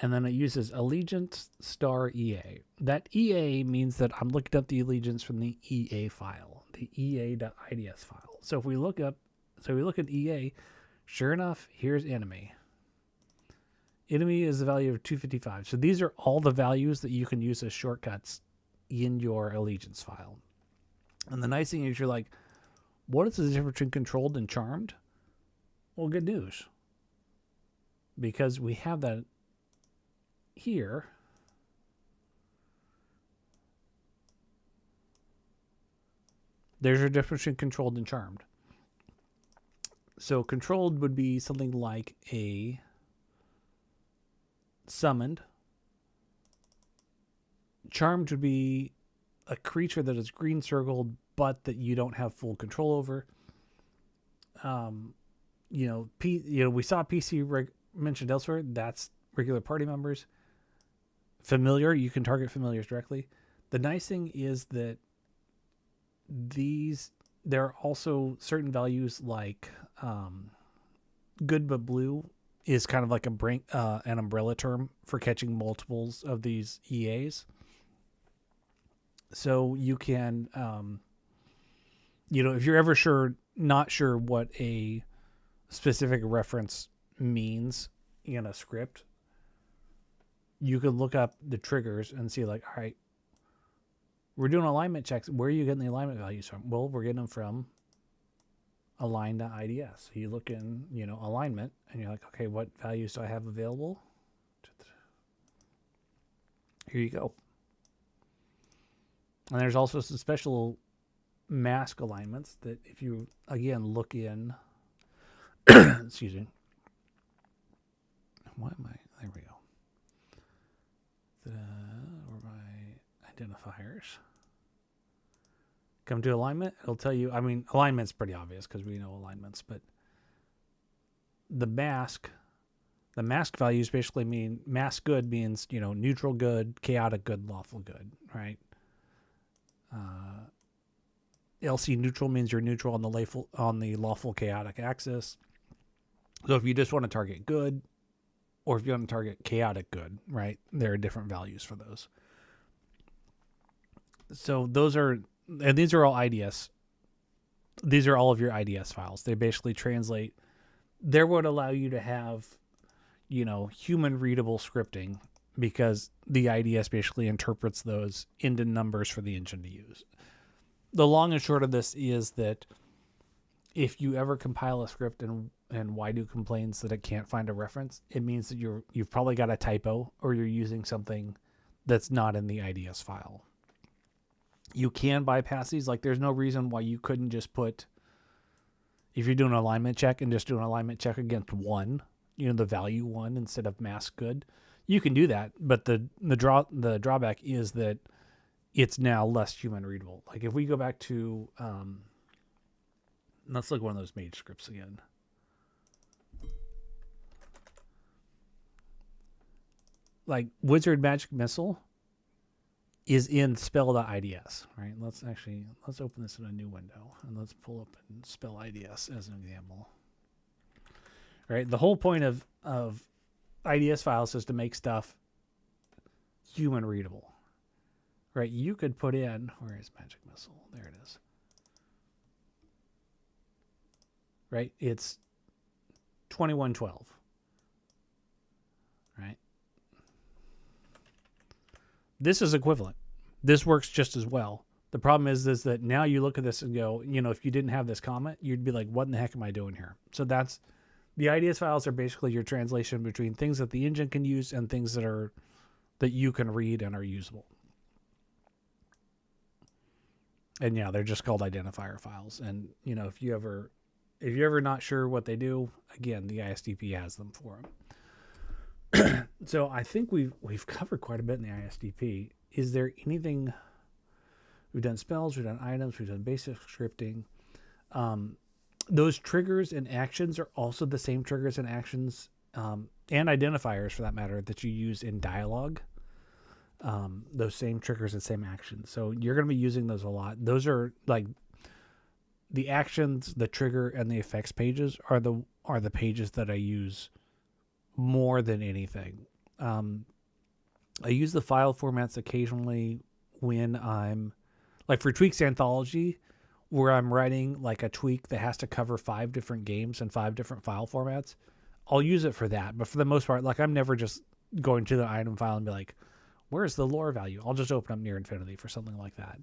and then it uses allegiance star EA. That EA means that I'm looking up the allegiance from the EA file, the EA.IDS file. So if we look at EA, sure enough, here's enemy. Enemy is the value of 255. So these are all the values that you can use as shortcuts in your allegiance file. And the nice thing is, you're like, what is the difference between controlled and charmed? Well, good news, because we have that here. There's your difference between controlled and charmed. So controlled would be something like a summoned. Charmed would be a creature that is green circled, but that you don't have full control over. We saw PC mentioned elsewhere. That's regular party members. Familiar, you can target familiars directly. The nice thing is that these there are also certain values like good but blue is kind of like an umbrella term for catching multiples of these EAs. So you can, if you're ever not sure what a specific reference means in a script, you can look up the triggers and see like, all right, we're doing alignment checks. Where are you getting the alignment values from? Well, we're getting them from align.ids. So you look in, alignment, and you're like, okay, what values do I have available? Here you go. And there's also some special mask alignments that if you, again, look in, excuse me. Why am I, there we go. Or my identifiers. Come to alignment, it'll tell you, alignment's pretty obvious because we know alignments, but the mask values basically mean mask good means, neutral good, chaotic good, lawful good, right? LC neutral means you're neutral on the lawful chaotic axis. So if you just want to target good, or if you want to target chaotic good, right? There are different values for those. So these are all IDS. These are all of your IDS files. They basically translate. They would allow you to have, human readable scripting because the IDS basically interprets those into numbers for the engine to use. The long and short of this is that if you ever compile a script and Waidu complains that it can't find a reference, it means that you've probably got a typo or you're using something that's not in the IDS file. You can bypass these. Like, there's no reason why you couldn't just put, if you're doing an alignment check and just do an alignment check against 1, the value 1 instead of mask good, you can do that. But the drawback is that it's now less human readable. Like if we go back to, let's look at one of those mage scripts again. Like Wizard Magic Missile is in spell.ids, right? Let's open this in a new window and let's pull up and spell IDS as an example. Right? The whole point of IDS files is to make stuff human readable. Right? You could put in, where is Magic Missile? There it is. Right? It's 2112. Right? This is equivalent. This works just as well. The problem is that now you look at this and go, if you didn't have this comment, you'd be like, what in the heck am I doing here? So that's, the IDS files are basically your translation between things that the engine can use and things that you can read and are usable. And yeah, they're just called identifier files. And if you're ever not sure what they do, again, the ISDP has them for them. So I think we've covered quite a bit in the ISDP. Is there anything? We've done spells, we've done items, we've done basic scripting. Those triggers and actions are also the same triggers and actions and identifiers, for that matter, that you use in dialogue. Those same triggers and same actions. So you're going to be using those a lot. Those are like the actions, the trigger, and the effects pages are the pages that I use more than anything. I use the file formats occasionally when I'm, like for Tweaks Anthology, where I'm writing like a tweak that has to cover 5 different games and 5 different file formats. I'll use it for that. But for the most part, like I'm never just going to the item file and be like, where's the lore value? I'll just open up Near Infinity for something like that.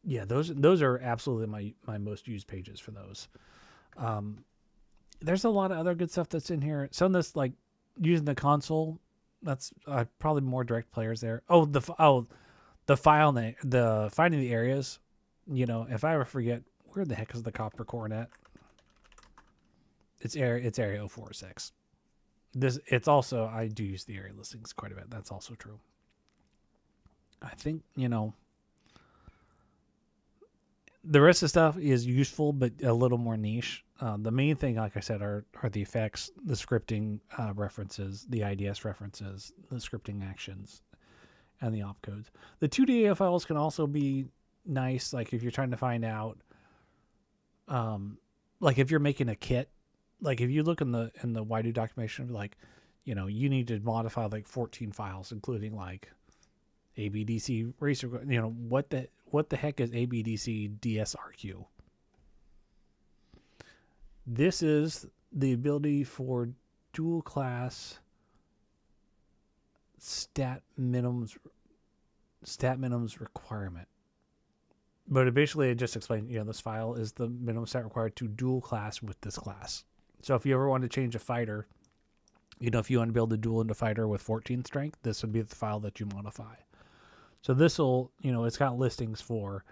Yeah, those are absolutely my most used pages for those. There's a lot of other good stuff that's in here. Some of this, like using the console, that's probably more direct players there. The file name, the finding the areas. If I ever forget, where the heck is the copper coronet? It's area 046. It's also, I do use the area listings quite a bit. That's also true. I think, the rest of the stuff is useful, but a little more niche. The main thing, like I said, are the effects, the scripting references, the IDS references, the scripting actions, and the opcodes. The 2DA files can also be nice. Like if you're trying to find out, like if you're making a kit, like if you look in the YDO documentation, like, you know, you need to modify like 14 files, including like ABDC racer. You know, what the heck is ABDC DSRQ? This is the ability for dual class stat minimums requirement. But it just explained, you know, this file is the minimum stat required to dual class with this class. So if you ever want to change a fighter, you know, if you want to build a dual into fighter with 14 strength, this would be the file that you modify. So this will, you know, it's got listings for,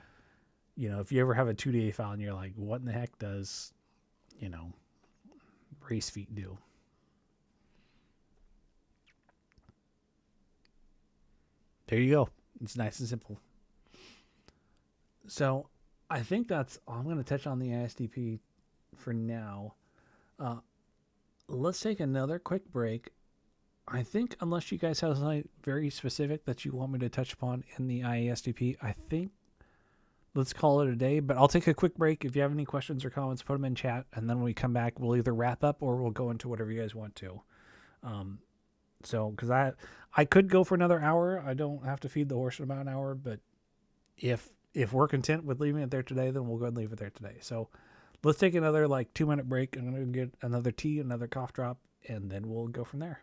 you know, if you ever have a 2DA file and you're like, what in the heck does, you know, race feet do? There you go. It's nice and simple. So I think that's all I'm going to touch on the ISDP for now. Let's take another quick break. I think unless you guys have something very specific that you want me to touch upon in the ISDP, I think let's call it a day. But I'll take a quick break. If you have any questions or comments, put them in chat. And then when we come back, we'll either wrap up or we'll go into whatever you guys want to. So, because I could go for another hour. I don't have to feed the horse in about an hour. But if we're content with leaving it there today, then we'll go ahead and leave it there today. So let's take another like 2-minute break. I'm going to get another tea, another cough drop, and then we'll go from there.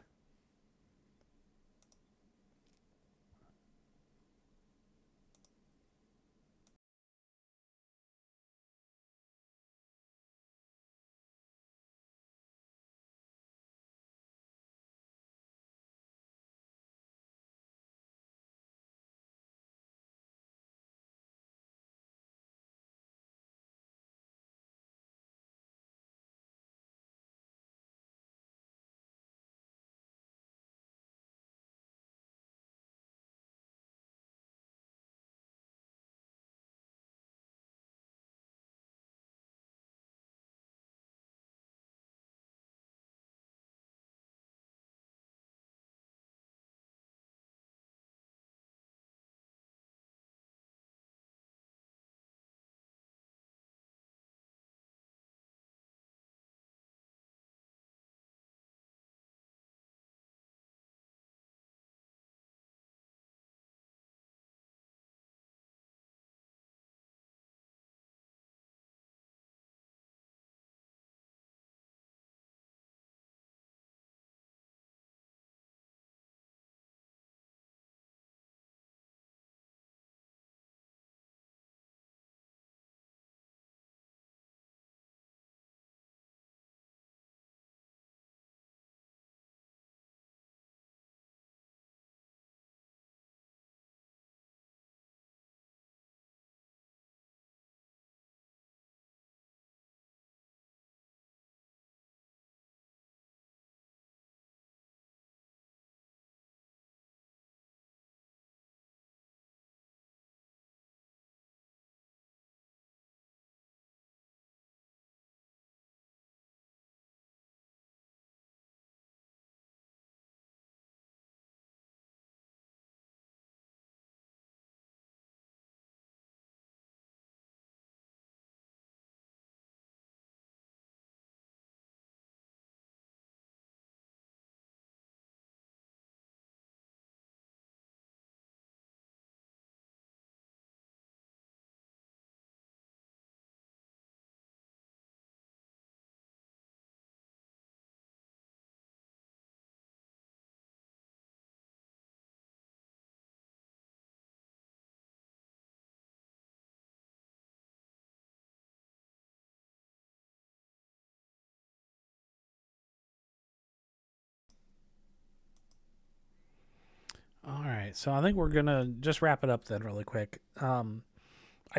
All right, so I think we're gonna just wrap it up then, really quick. I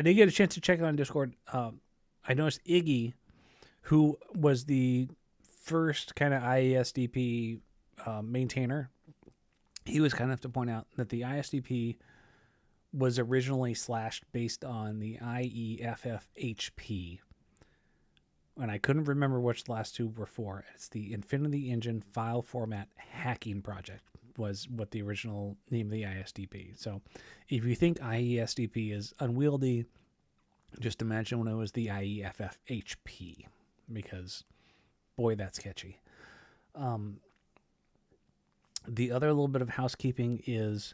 did get a chance to check it on Discord. I noticed Iggy, who was the first kind of IESDP maintainer, he was kind enough to point out that the ISDP was originally slashed based on the IEFFHP. And I couldn't remember which the last two were for. It's the Infinity Engine File Format Hacking Project. was what the original name of the ISDP. So if you think IESDP is unwieldy, just imagine when it was the IEFFHP, because boy, that's catchy. The other little bit of housekeeping is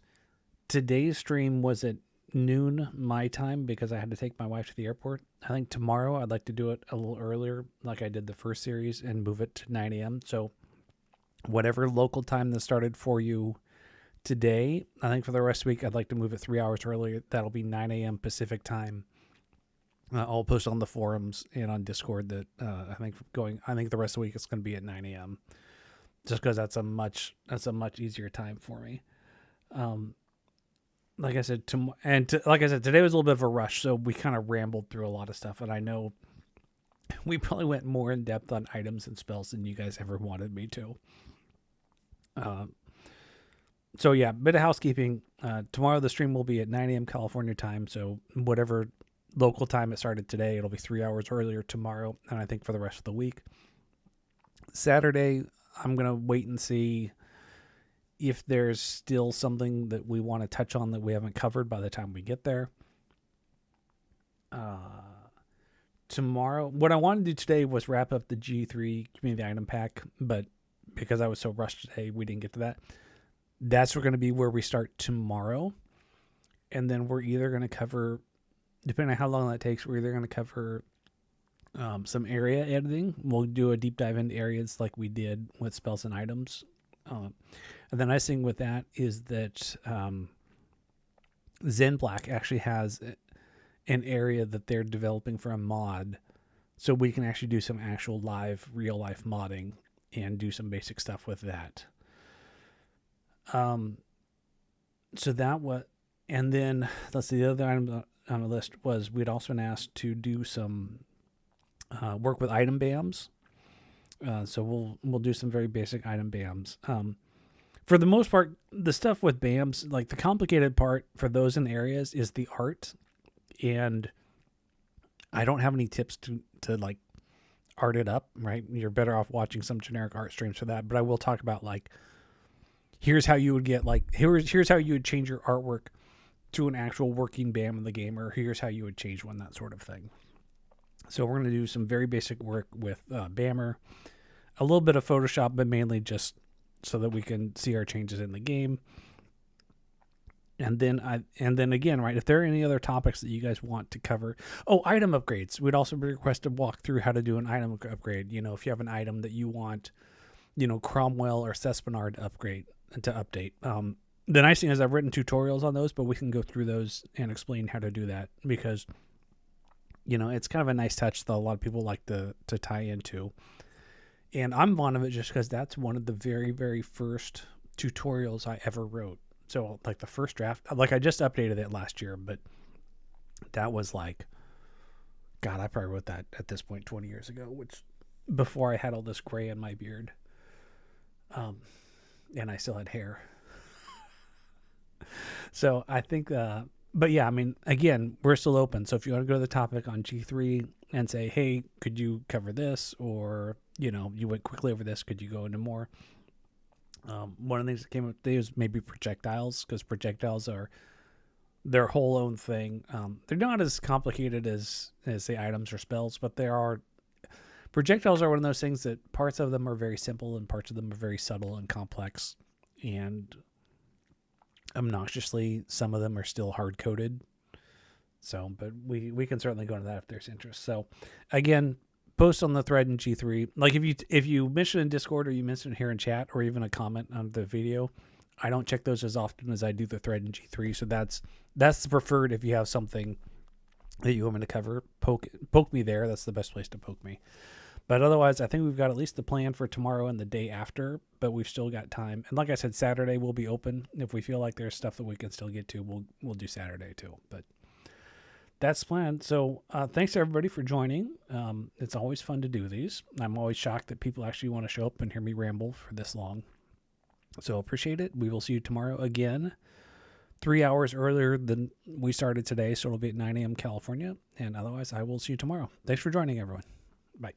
today's stream was at noon my time because I had to take my wife to the airport. I think tomorrow I'd like to do it a little earlier like I did the first series and move it to 9 a.m. So whatever local time that started for you today, I think for the rest of the week, I'd like to move it 3 hours earlier. That'll be 9 a.m. Pacific time. I'll post on the forums and on Discord that I think the rest of the week it's going to be at 9 a.m. just because that's a much easier time for me. Like I said, today was a little bit of a rush, so we kind of rambled through a lot of stuff, and I know we probably went more in depth on items and spells than you guys ever wanted me to. So yeah, bit of housekeeping. Tomorrow the stream will be at 9 a.m. California time, so whatever local time it started today, it'll be 3 hours earlier tomorrow, and I think for the rest of the week. Saturday, I'm going to wait and see if there's still something that we want to touch on that we haven't covered by the time we get there. Tomorrow, what I wanted to do today was wrap up the G3 community item pack, but because I was so rushed today, we didn't get to that. That's going to be where we start tomorrow. And then we're either going to cover, depending on how long that takes, we're either going to cover some area editing. We'll do a deep dive into areas like we did with spells and items. And the nice thing with that is that Zen Black actually has an area that they're developing for a mod, so we can actually do some actual live, real life modding and do some basic stuff with that. So that was, and then let's see, the other item on the list was we'd also been asked to do some work with item BAMs. So we'll do some very basic item BAMs. For the most part, the stuff with BAMs, like the complicated part for those in areas is the art. And I don't have any tips to like art it up, right? You're better off watching some generic art streams for that. But I will talk about like, here's how you would get like, here's how you would change your artwork to an actual working BAM in the game, or here's how you would change one, that sort of thing. So we're going to do some very basic work with Bammer, a little bit of Photoshop, but mainly just so that we can see our changes in the game. And then again, right, if there are any other topics that you guys want to cover, item upgrades. We'd also be requested to walk through how to do an item upgrade. You know, if you have an item that you want, you know, Cromwell or Cespenar to update. The nice thing is I've written tutorials on those, but we can go through those and explain how to do that because, you know, it's kind of a nice touch that a lot of people like to tie into. And I'm fond of it just because that's one of the very, very first tutorials I ever wrote. So like the first draft, like I just updated it last year, but that was like, God, I probably wrote that at this point 20 years ago, which before I had all this gray in my beard. And I still had hair. So I think, but yeah, I mean, again, we're still open. So if you want to go to the topic on G3 and say, hey, could you cover this? Or, you know, you went quickly over this. Could you go into more? One of the things that came up today was maybe projectiles, because projectiles are their whole own thing. They're not as complicated as say items or spells, but projectiles are one of those things that parts of them are very simple and parts of them are very subtle and complex. And obnoxiously, some of them are still hard-coded. So, but we can certainly go into that if there's interest. So, again, post on the thread in G3. Like if you mention in Discord or you mention here in chat or even a comment on the video, I don't check those as often as I do the thread in G3. So that's the preferred. If you have something that you want me to cover, poke me there. That's the best place to poke me. But otherwise, I think we've got at least the plan for tomorrow and the day after, but we've still got time. And like I said, Saturday will be open. If we feel like there's stuff that we can still get to, we'll do Saturday too. But that's planned. So thanks to everybody for joining. It's always fun to do these. I'm always shocked that people actually want to show up and hear me ramble for this long. So appreciate it. We will see you tomorrow again, 3 hours earlier than we started today. So it'll be at 9 a.m. California. And otherwise, I will see you tomorrow. Thanks for joining, everyone. Bye.